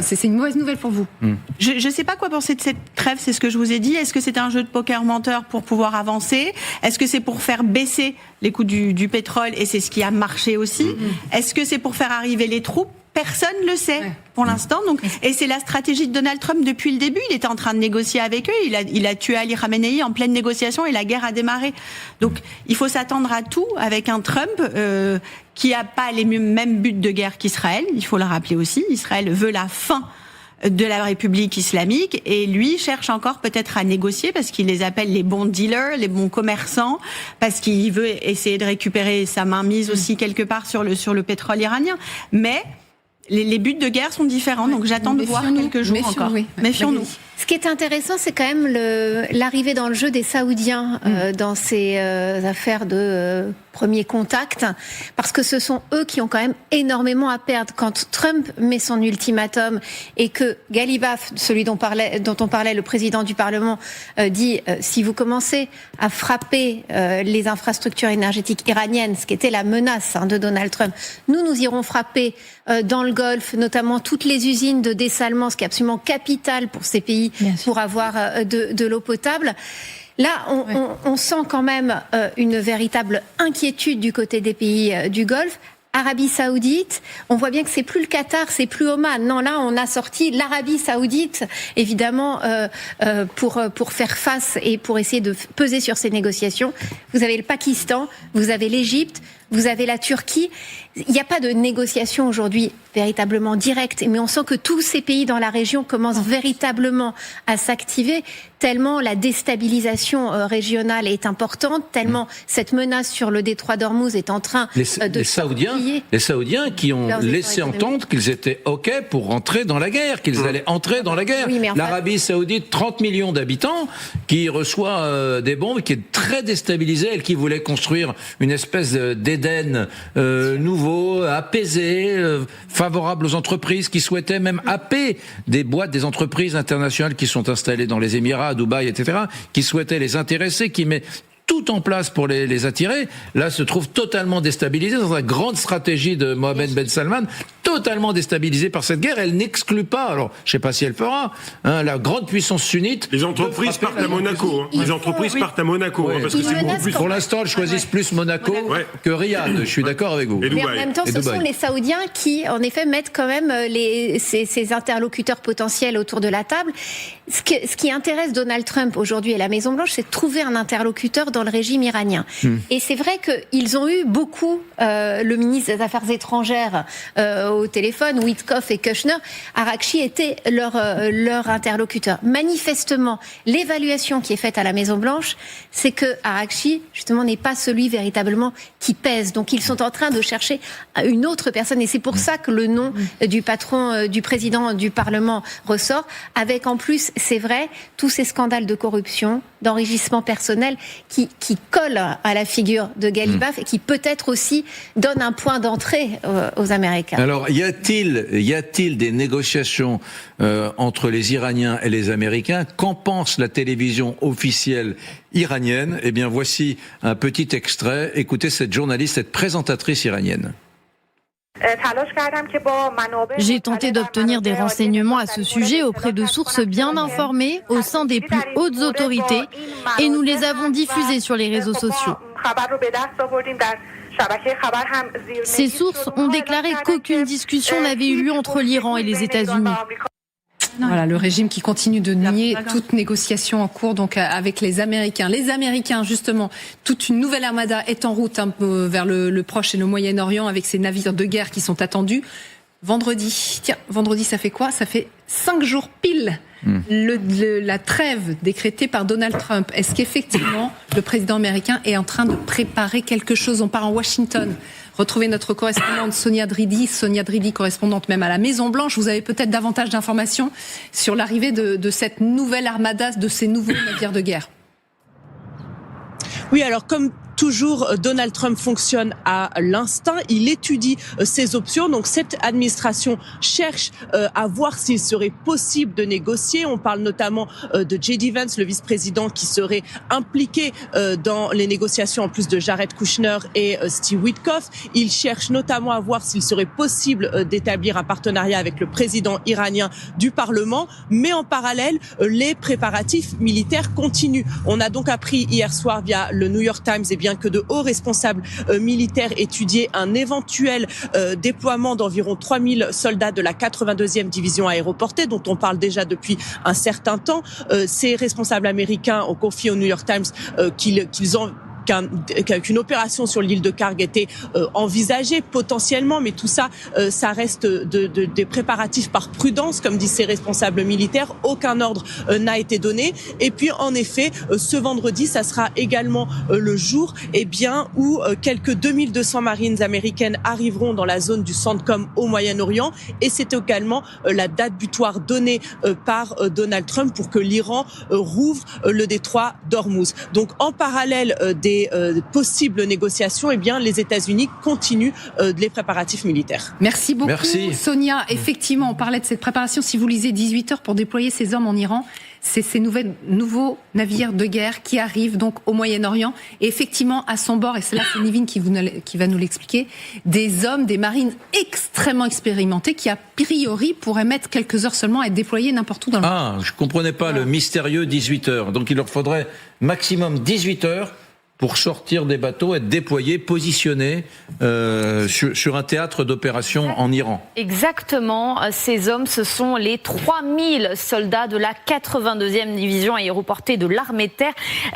c'est une mauvaise nouvelle pour vous. Je ne sais pas quoi penser de cette trêve, c'est ce que je vous ai dit. Est-ce que c'est un jeu de poker menteur pour pouvoir avancer? Est-ce que c'est pour faire baisser les coûts du pétrole, et c'est ce qui a marché aussi? Est-ce que c'est pour faire arriver les troupes? Personne ne le sait pour l'instant. Donc, et c'est la stratégie de Donald Trump depuis le début. Il était en train de négocier avec eux. Il a tué Ali Khamenei en pleine négociation et la guerre a démarré. Donc, il faut s'attendre à tout avec un Trump qui n'a pas les mêmes buts de guerre qu'Israël. Il faut le rappeler aussi. Israël veut la fin de la République islamique et lui cherche encore peut-être à négocier parce qu'il les appelle les bons dealers, les bons commerçants, parce qu'il veut essayer de récupérer sa mainmise aussi quelque part sur le pétrole iranien. Mais les buts de guerre sont différents, donc j'attends de voir quelques jours encore. Méfions-nous. Ce qui est intéressant, c'est quand même l'arrivée dans le jeu des Saoudiens dans ces affaires de premier contact, parce que ce sont eux qui ont quand même énormément à perdre. Quand Trump met son ultimatum et que Ghalibaf, celui dont on parlait, le président du Parlement, dit si vous commencez à frapper les infrastructures énergétiques iraniennes, ce qui était la menace de Donald Trump, nous irons frapper dans le Golfe, notamment toutes les usines de dessalement, ce qui est absolument capital pour ces pays pour avoir de l'eau potable. Là, on sent quand même une véritable inquiétude du côté des pays du Golfe. Arabie Saoudite, on voit bien que c'est plus le Qatar, c'est plus Oman. Non, là, on a sorti l'Arabie Saoudite, évidemment, pour faire face et pour essayer de peser sur ces négociations. Vous avez le Pakistan, vous avez l'Égypte, vous avez la Turquie. Il n'y a pas de négociation aujourd'hui véritablement directe, mais on sent que tous ces pays dans la région commencent véritablement à s'activer, tellement la déstabilisation régionale est importante, tellement cette menace sur le détroit d'Ormuz est en train de les Saoudiens qui ont laissé entendre qu'ils étaient OK pour rentrer dans la guerre, qu'ils allaient entrer dans la guerre. Oui, l'Arabie Saoudite, 30 millions d'habitants, qui reçoit des bombes, qui est très déstabilisée, elle qui voulait construire une espèce d'Éden nouveau, apaisé, favorable aux entreprises, qui souhaitaient même happer des boîtes, des entreprises internationales qui sont installées dans les Émirats, à Dubaï, etc., qui souhaitaient les intéresser, qui met tout en place pour les attirer, là se trouve totalement déstabilisé dans la grande stratégie de Mohammed Ben Salman, totalement déstabilisée par cette guerre. Elle n'exclut pas, alors je ne sais pas si elle fera, la grande puissance sunnite. Les entreprises partent à Monaco. Les entreprises partent à Monaco. Parce que c'est beaucoup plus... Pour l'instant, elles choisissent plus Monaco que Riyad. Je suis d'accord avec vous. Mais en même temps, ce sont les Saoudiens qui, en effet, mettent quand même ces interlocuteurs potentiels autour de la table. Ce qui intéresse Donald Trump aujourd'hui et la Maison-Blanche, c'est de trouver un interlocuteur dans le régime iranien. Et c'est vrai qu'ils ont eu beaucoup, le ministre des Affaires étrangères au téléphone, Witkoff et Kushner, Araghchi était leur interlocuteur. Manifestement, l'évaluation qui est faite à la Maison-Blanche, c'est que Araghchi, justement, n'est pas celui véritablement qui pèse. Donc ils sont en train de chercher une autre personne, et c'est pour ça que le nom du patron, du président du Parlement ressort, avec en plus, c'est vrai, tous ces scandales de corruption, d'enrichissement personnel qui collent à la figure de Galibaf et qui peut-être aussi donnent un point d'entrée aux Américains. Alors, y a-t-il des négociations entre les Iraniens et les Américains? Qu'en pense la télévision officielle iranienne? Eh bien, voici un petit extrait. Écoutez cette journaliste, cette présentatrice iranienne. J'ai tenté d'obtenir des renseignements à ce sujet auprès de sources bien informées au sein des plus hautes autorités et nous les avons diffusés sur les réseaux sociaux. Ces sources ont déclaré qu'aucune discussion n'avait eu lieu entre l'Iran et les États-Unis. Voilà, le régime qui continue de nier toute négociation en cours donc avec les Américains. Les Américains, justement, toute une nouvelle armada est en route vers le Proche et le Moyen-Orient avec ces navires de guerre qui sont attendus. Vendredi, ça fait quoi? Ça fait 5 jours pile la trêve décrétée par Donald Trump. Est-ce qu'effectivement, le président américain est en train de préparer quelque chose? On part en Washington. Retrouvez notre correspondante Sonia Dridi, correspondante même à la Maison-Blanche. Vous avez peut-être davantage d'informations sur l'arrivée de cette nouvelle armada, de ces nouveaux navires de guerre. Oui, alors comme toujours, Donald Trump fonctionne à l'instinct. Il étudie ses options. Donc, cette administration cherche à voir s'il serait possible de négocier. On parle notamment de J.D. Vance, le vice-président, qui serait impliqué dans les négociations en plus de Jared Kushner et Steve Witkoff. Il cherche notamment à voir s'il serait possible d'établir un partenariat avec le président iranien du Parlement. Mais en parallèle, les préparatifs militaires continuent. On a donc appris hier soir via le New York Times que de hauts responsables militaires étudiaient un éventuel déploiement d'environ 3000 soldats de la 82e division aéroportée, dont on parle déjà depuis un certain temps. Ces responsables américains ont confié au New York Times qu'ils ont qu'une opération sur l'île de Karg était envisagée potentiellement, mais tout ça, ça reste des préparatifs par prudence, comme disent ces responsables militaires. Aucun ordre n'a été donné. Et puis, en effet, ce vendredi, ça sera également le jour, où quelques 2200 marines américaines arriveront dans la zone du CENTCOM au Moyen-Orient. Et c'est également la date butoir donnée par Donald Trump pour que l'Iran rouvre le détroit d'Ormuz. Donc, en parallèle des possibles négociations, les États-Unis continuent les préparatifs militaires. Merci beaucoup, Sonia. Effectivement, on parlait de cette préparation. Si vous lisez 18 heures pour déployer ces hommes en Iran, c'est ces nouveaux navires de guerre qui arrivent donc au Moyen-Orient. Et effectivement, à son bord, et c'est là c'est Nivine qui va nous l'expliquer, des hommes, des marines extrêmement expérimentés qui, a priori, pourraient mettre quelques heures seulement à être déployés n'importe où dans le monde. Ah, je comprenais pas le mystérieux 18 heures. Donc il leur faudrait maximum 18 heures pour sortir des bateaux, être déployés, positionnés sur un théâtre d'opération en Iran. Exactement. Ces hommes, ce sont les 3000 soldats de la 82e division aéroportée de l'armée de terre.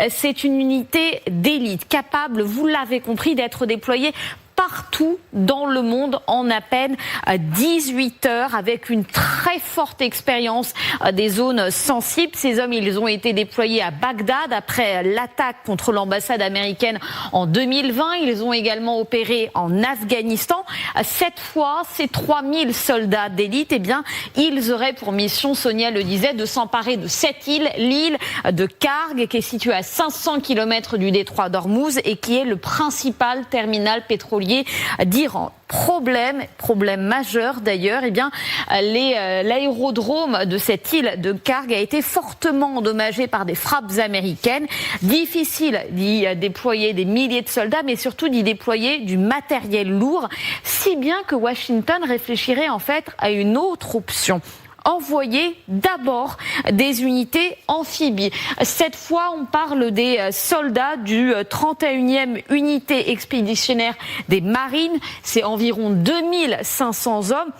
C'est une unité d'élite capable, vous l'avez compris, d'être déployée partout dans le monde en à peine 18 heures avec une très forte expérience des zones sensibles. Ces hommes, ils ont été déployés à Bagdad après l'attaque contre l'ambassade américaine en 2020. Ils ont également opéré en Afghanistan. Cette fois, ces 3000 soldats d'élite, eh bien, ils auraient pour mission, Sonia le disait, de s'emparer de cette île, l'île de Karg, qui est située à 500 km du détroit d'Ormuz et qui est le principal terminal pétrolier d'Iran. Problème majeur d'ailleurs, eh bien, l'aérodrome de cette île de Karg a été fortement endommagé par des frappes américaines. Difficile d'y déployer des milliers de soldats, mais surtout d'y déployer du matériel lourd, si bien que Washington réfléchirait en fait à une autre option. Envoyer d'abord des unités amphibies. Cette fois, on parle des soldats du 31e unité expéditionnaire des Marines. C'est environ 2500 hommes.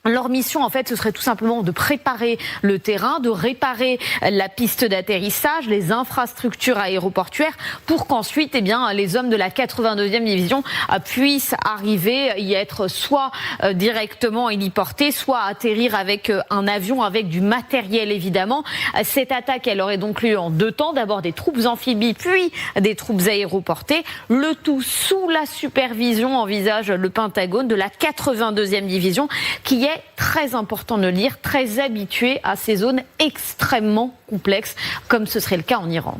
Leur mission, en fait, ce serait tout simplement de préparer le terrain, de réparer la piste d'atterrissage, les infrastructures aéroportuaires, pour qu'ensuite, eh bien, les hommes de la 82e division puissent arriver, y être soit directement héliportés, soit atterrir avec un avion, avec du matériel, évidemment. Cette attaque, elle aurait donc lieu en 2 temps. D'abord des troupes amphibies, puis des troupes aéroportées. Le tout sous la supervision, envisage le Pentagone, de la 82e division, qui est très important de le dire, très habitué à ces zones extrêmement complexes, comme ce serait le cas en Iran.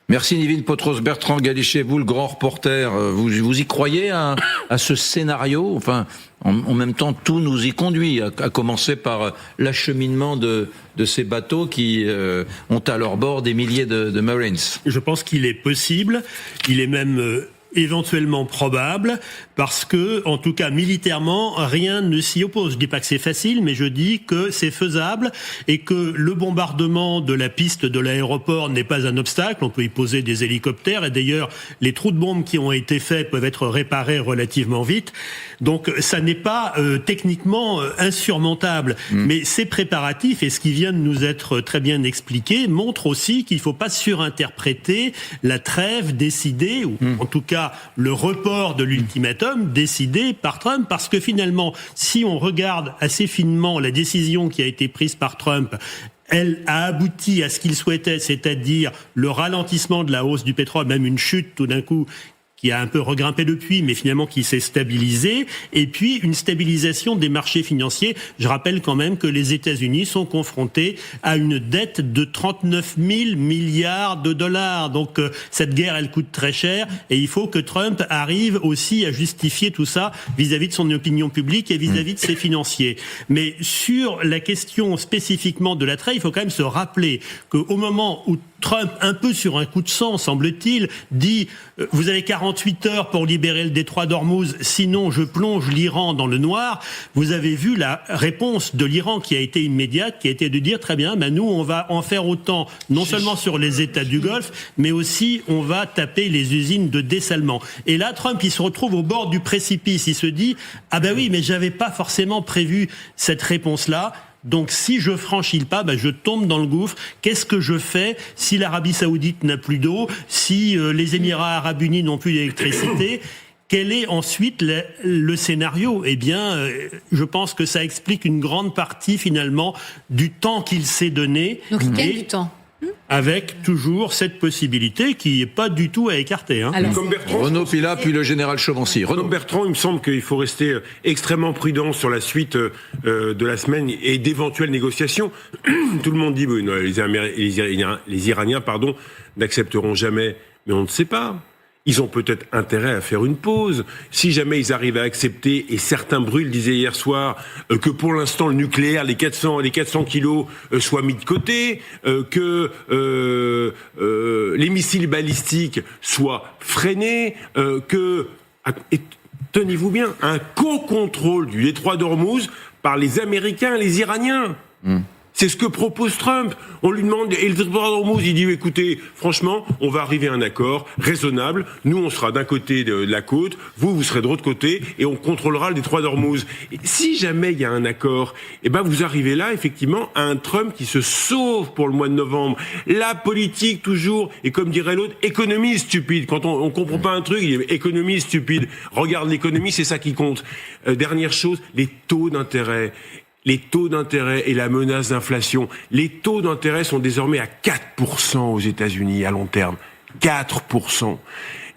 Merci Nivine Potros. Bertrand Galichet, vous le grand reporter, vous y croyez à ce scénario? Enfin, en même temps, tout nous y conduit, à commencer par l'acheminement de ces bateaux qui ont à leur bord des milliers de Marines. Je pense qu'il est possible, il est même éventuellement probable, parce que, en tout cas militairement, rien ne s'y oppose. Je dis pas que c'est facile, mais je dis que c'est faisable et que le bombardement de la piste de l'aéroport n'est pas un obstacle. On peut y poser des hélicoptères et d'ailleurs, les trous de bombes qui ont été faits peuvent être réparés relativement vite. Donc, ça n'est pas techniquement insurmontable. Mais ces préparatifs et ce qui vient de nous être très bien expliqué montrent aussi qu'il ne faut pas surinterpréter la trêve décidée, ou en tout cas le report de l'ultimatum décidé par Trump, parce que finalement, si on regarde assez finement la décision qui a été prise par Trump, elle a abouti à ce qu'il souhaitait, c'est-à-dire le ralentissement de la hausse du pétrole, même une chute tout d'un coup, qui a un peu regrimpé depuis, mais finalement qui s'est stabilisé, et puis une stabilisation des marchés financiers. Je rappelle quand même que les États-Unis sont confrontés à une dette de 39 000 milliards de dollars. Donc cette guerre, elle coûte très cher, et il faut que Trump arrive aussi à justifier tout ça vis-à-vis de son opinion publique et vis-à-vis de ses financiers. Mais sur la question spécifiquement de la trêve, il faut quand même se rappeler qu'au moment où Trump, un peu sur un coup de sang, semble-t-il, dit « Vous avez 48 heures pour libérer le détroit d'Ormuz, sinon je plonge l'Iran dans le noir ». Vous avez vu la réponse de l'Iran qui a été immédiate, qui a été de dire « Très bien, nous on va en faire autant, non seulement sur les États du Golfe, mais aussi on va taper les usines de dessalement ». Et là, Trump, il se retrouve au bord du précipice. Il se dit « Ah ben oui, mais j'avais pas forcément prévu cette réponse-là ». Donc si je franchis le pas, je tombe dans le gouffre. Qu'est-ce que je fais si l'Arabie Saoudite n'a plus d'eau, si les Émirats Arabes Unis n'ont plus d'électricité? Quel est ensuite le scénario? Eh bien, je pense que ça explique une grande partie finalement du temps qu'il s'est donné. Donc il gagne du temps. Avec toujours cette possibilité qui n'est pas du tout à écarter. Comme Bertrand, Renaud Pilat, puis le général Chauvency. Comme Bertrand, il me semble qu'il faut rester extrêmement prudent sur la suite de la semaine et d'éventuelles négociations. Tout le monde dit que les Iraniens n'accepteront jamais, mais on ne sait pas. ils ont peut-être intérêt à faire une pause. Si jamais ils arrivent à accepter, et certains Brûle disaient hier soir que pour l'instant le nucléaire, les 400 kilos soient mis de côté, que les missiles balistiques soient freinés, et tenez-vous bien, un co-contrôle du détroit d'Ormuz par les Américains et les Iraniens. C'est ce que propose Trump. On lui demande, et le détroit d'Ormuz, il dit, écoutez, franchement, on va arriver à un accord raisonnable. Nous, on sera d'un côté de la côte, vous serez de l'autre côté, et on contrôlera le détroit d'Ormuz. Et si jamais il y a un accord, vous arrivez là, effectivement, à un Trump qui se sauve pour le mois de novembre. La politique, toujours, et comme dirait l'autre, économie stupide. Quand on comprend pas un truc, il dit, économie stupide. Regarde l'économie, c'est ça qui compte. Dernière chose, les taux d'intérêt. Les taux d'intérêt et la menace d'inflation. Les taux d'intérêt sont désormais à 4% aux États-Unis à long terme. 4%.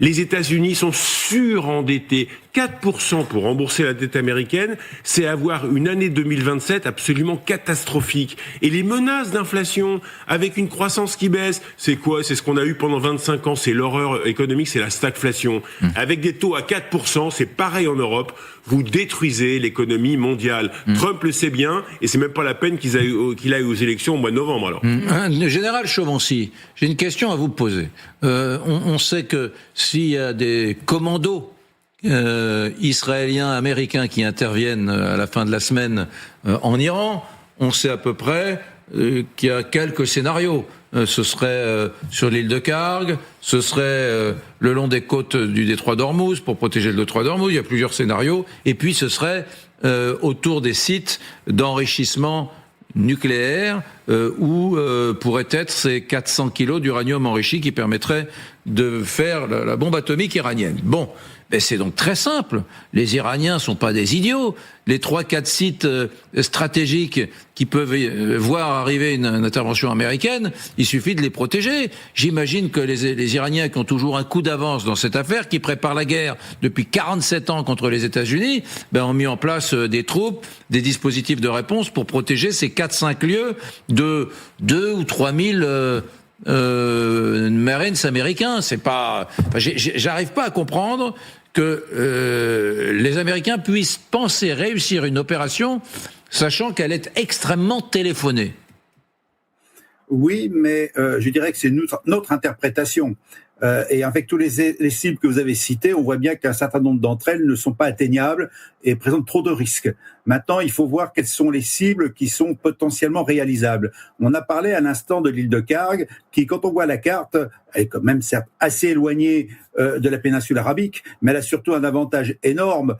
Les États-Unis sont surendettés. 4% pour rembourser la dette américaine, c'est avoir une année 2027 absolument catastrophique. Et les menaces d'inflation, avec une croissance qui baisse, c'est quoi ? C'est ce qu'on a eu pendant 25 ans, c'est l'horreur économique, c'est la stagflation. Avec des taux à 4%, c'est pareil en Europe, vous détruisez l'économie mondiale. Trump le sait bien, et c'est même pas la peine qu'il aille aux élections au mois de novembre. Alors. Général Chauvency, j'ai une question à vous poser. On sait que s'il y a des commandos israéliens, américains qui interviennent à la fin de la semaine en Iran, on sait à peu près qu'il y a quelques scénarios. Ce serait sur l'île de Karg, ce serait le long des côtes du détroit d'Ormuz pour protéger le détroit d'Ormuz, il y a plusieurs scénarios, et puis ce serait autour des sites d'enrichissement nucléaire où pourraient être ces 400 kilos d'uranium enrichi qui permettraient de faire la bombe atomique iranienne. Bon, mais c'est donc très simple. Les Iraniens sont pas des idiots. Les 3-4 sites stratégiques qui peuvent voir arriver une intervention américaine, il suffit de les protéger. J'imagine que les Iraniens qui ont toujours un coup d'avance dans cette affaire, qui préparent la guerre depuis 47 ans contre les États-Unis, ont mis en place des troupes, des dispositifs de réponse pour protéger ces 4-5 lieux de 2 ou 3 000 Marines américains. C'est pas, j'arrive pas à comprendre que les Américains puissent penser réussir une opération sachant qu'elle est extrêmement téléphonée. Oui, mais je dirais que c'est notre interprétation. Et avec tous les cibles que vous avez citées, on voit bien qu'un certain nombre d'entre elles ne sont pas atteignables et présentent trop de risques. Maintenant, il faut voir quelles sont les cibles qui sont potentiellement réalisables. On a parlé à l'instant de l'île de Karg, qui, quand on voit la carte, est quand même certes assez éloignée de la péninsule arabique, mais elle a surtout un avantage énorme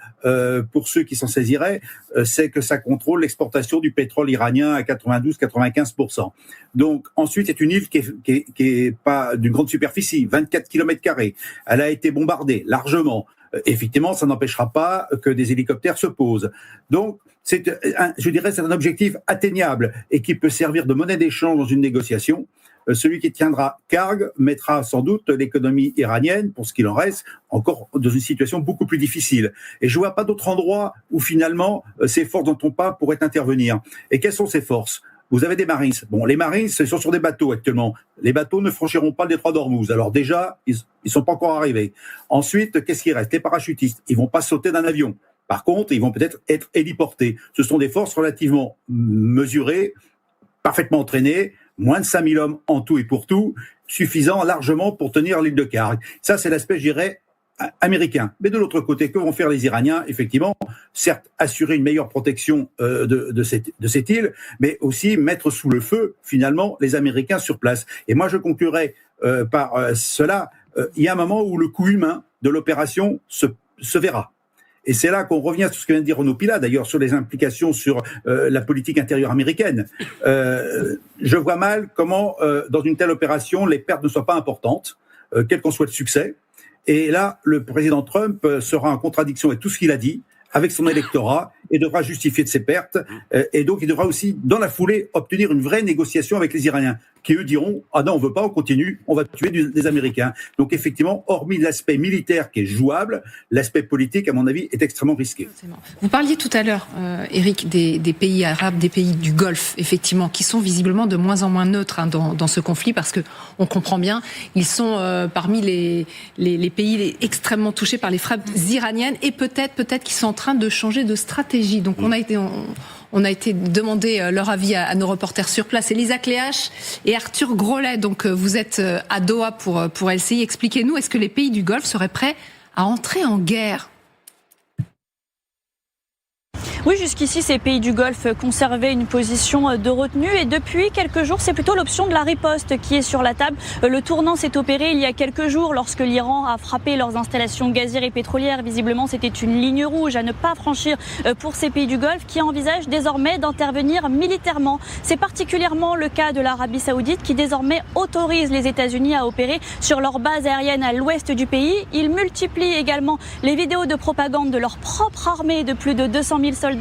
pour ceux qui s'en saisiraient, c'est que ça contrôle l'exportation du pétrole iranien à 92-95%. Donc ensuite, c'est une île qui est pas d'une grande superficie, 24 km². Elle a été bombardée largement. Effectivement, ça n'empêchera pas que des hélicoptères se posent. Donc, c'est un objectif atteignable et qui peut servir de monnaie d'échange dans une négociation. Celui qui tiendra Karg mettra sans doute l'économie iranienne, pour ce qu'il en reste, encore dans une situation beaucoup plus difficile. Et je vois pas d'autre endroit où finalement ces forces dont on parle pourraient intervenir. Et quelles sont ces forces ? Vous avez des Marines. Bon, les Marines, ils sont sur des bateaux actuellement. Les bateaux ne franchiront pas le détroit d'Ormuz. Alors déjà, ils sont pas encore arrivés. Ensuite, qu'est-ce qui reste ? Les parachutistes. Ils vont pas sauter d'un avion. Par contre, ils vont peut-être être héliportés. Ce sont des forces relativement mesurées, parfaitement entraînées, moins de 5000 hommes en tout et pour tout, suffisant largement pour tenir l'île de Karg. Ça, c'est l'aspect, je dirais, américain. Mais de l'autre côté, que vont faire les Iraniens ? Effectivement, certes, assurer une meilleure protection de cette île, mais aussi mettre sous le feu, finalement, les Américains sur place. Et moi, je conclurai par cela. Il y a un moment où le coût humain de l'opération se verra. Et c'est là qu'on revient sur ce que vient de dire Renaud Pilat, d'ailleurs, sur les implications sur la politique intérieure américaine. Je vois mal comment, dans une telle opération, les pertes ne soient pas importantes, quel qu'en soit le succès. Et là, le président Trump sera en contradiction avec tout ce qu'il a dit, avec son électorat, et devra justifier de ses pertes. Et donc, il devra aussi, dans la foulée, obtenir une vraie négociation avec les Iraniens. qui eux diront « Ah non, on veut pas, on continue, on va tuer des Américains ». Donc effectivement, hormis l'aspect militaire qui est jouable, l'aspect politique, à mon avis, est extrêmement risqué. Vous parliez tout à l'heure, Eric, des pays arabes, des pays du Golfe, effectivement, qui sont visiblement de moins en moins neutres dans ce conflit, parce que on comprend bien, ils sont parmi les pays extrêmement touchés par les frappes iraniennes, et peut-être qu'ils sont en train de changer de stratégie. Donc on a été demander leur avis à nos reporters sur place. Elisa Cléache et Arthur Grolet, donc vous êtes à Doha pour LCI. Expliquez-nous, est-ce que les pays du Golfe seraient prêts à entrer en guerre ? Oui, jusqu'ici, ces pays du Golfe conservaient une position de retenue et depuis quelques jours, c'est plutôt l'option de la riposte qui est sur la table. Le tournant s'est opéré il y a quelques jours lorsque l'Iran a frappé leurs installations gazières et pétrolières. Visiblement, c'était une ligne rouge à ne pas franchir pour ces pays du Golfe qui envisagent désormais d'intervenir militairement. C'est particulièrement le cas de l'Arabie Saoudite qui désormais autorise les États-Unis à opérer sur leur base aérienne à l'ouest du pays. Ils multiplient également les vidéos de propagande de leur propre armée de plus de 200 000 soldats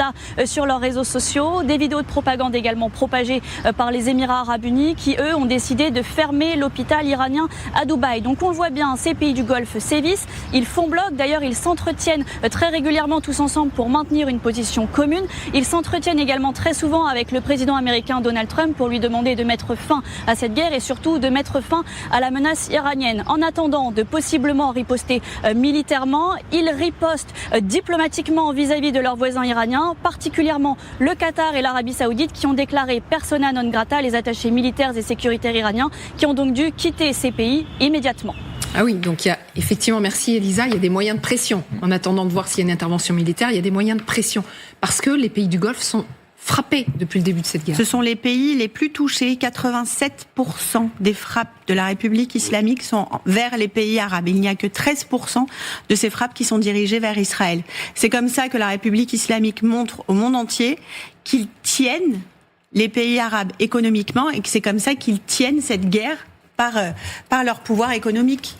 sur leurs réseaux sociaux, des vidéos de propagande également propagées par les Émirats Arabes Unis qui, eux, ont décidé de fermer l'hôpital iranien à Dubaï. Donc on le voit bien, ces pays du Golfe sévissent, ils font bloc, d'ailleurs ils s'entretiennent très régulièrement tous ensemble pour maintenir une position commune. Ils s'entretiennent également très souvent avec le président américain Donald Trump pour lui demander de mettre fin à cette guerre et surtout de mettre fin à la menace iranienne. En attendant de possiblement riposter militairement, ils ripostent diplomatiquement vis-à-vis de leurs voisins iraniens, particulièrement le Qatar et l'Arabie Saoudite qui ont déclaré persona non grata les attachés militaires et sécuritaires iraniens qui ont donc dû quitter ces pays immédiatement. Ah oui, donc il y a effectivement, merci Elisa, il y a des moyens de pression. En attendant de voir s'il y a une intervention militaire, il y a des moyens de pression. Parce que les pays du Golfe sont frappés depuis le début de cette guerre. Ce sont les pays les plus touchés. 87% des frappes de la République islamique sont vers les pays arabes. Il n'y a que 13% de ces frappes qui sont dirigées vers Israël. C'est comme ça que la République islamique montre au monde entier qu'ils tiennent les pays arabes économiquement et que c'est comme ça qu'ils tiennent cette guerre par leur pouvoir économique.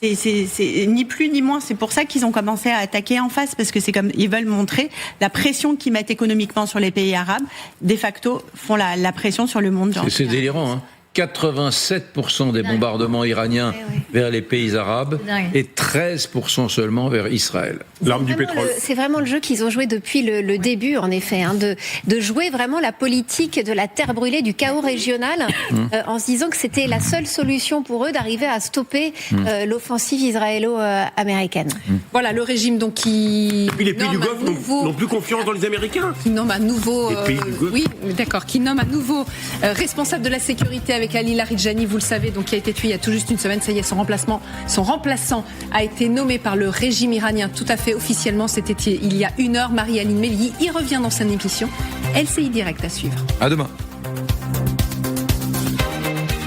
C'est ni plus ni moins. C'est pour ça qu'ils ont commencé à attaquer en face, parce que c'est comme ils veulent montrer la pression qu'ils mettent économiquement sur les pays arabes. De facto, font la pression sur le monde. C'est délirant, hein. 87% des bombardements iraniens vers les pays arabes et 13% seulement vers Israël. L'arme du pétrole. C'est vraiment le jeu qu'ils ont joué depuis le début, en effet, de jouer vraiment la politique de la terre brûlée, du chaos régional, en se disant que c'était la seule solution pour eux d'arriver à stopper l'offensive israélo-américaine. Voilà, le régime donc qui... Et puis les pays du Golfe n'ont plus confiance dans les Américains. Qui nomme à nouveau... Les pays du Golfe. Oui, d'accord, qui nomme à nouveau responsable de la sécurité avec Ali Larijani, vous le savez, donc qui a été tué il y a tout juste une semaine. Ça y est, son remplaçant a été nommé par le régime iranien tout à fait officiellement. C'était il y a 1 heure. Marie-Aline Melli y revient dans sa émission. LCI Direct à suivre. À demain.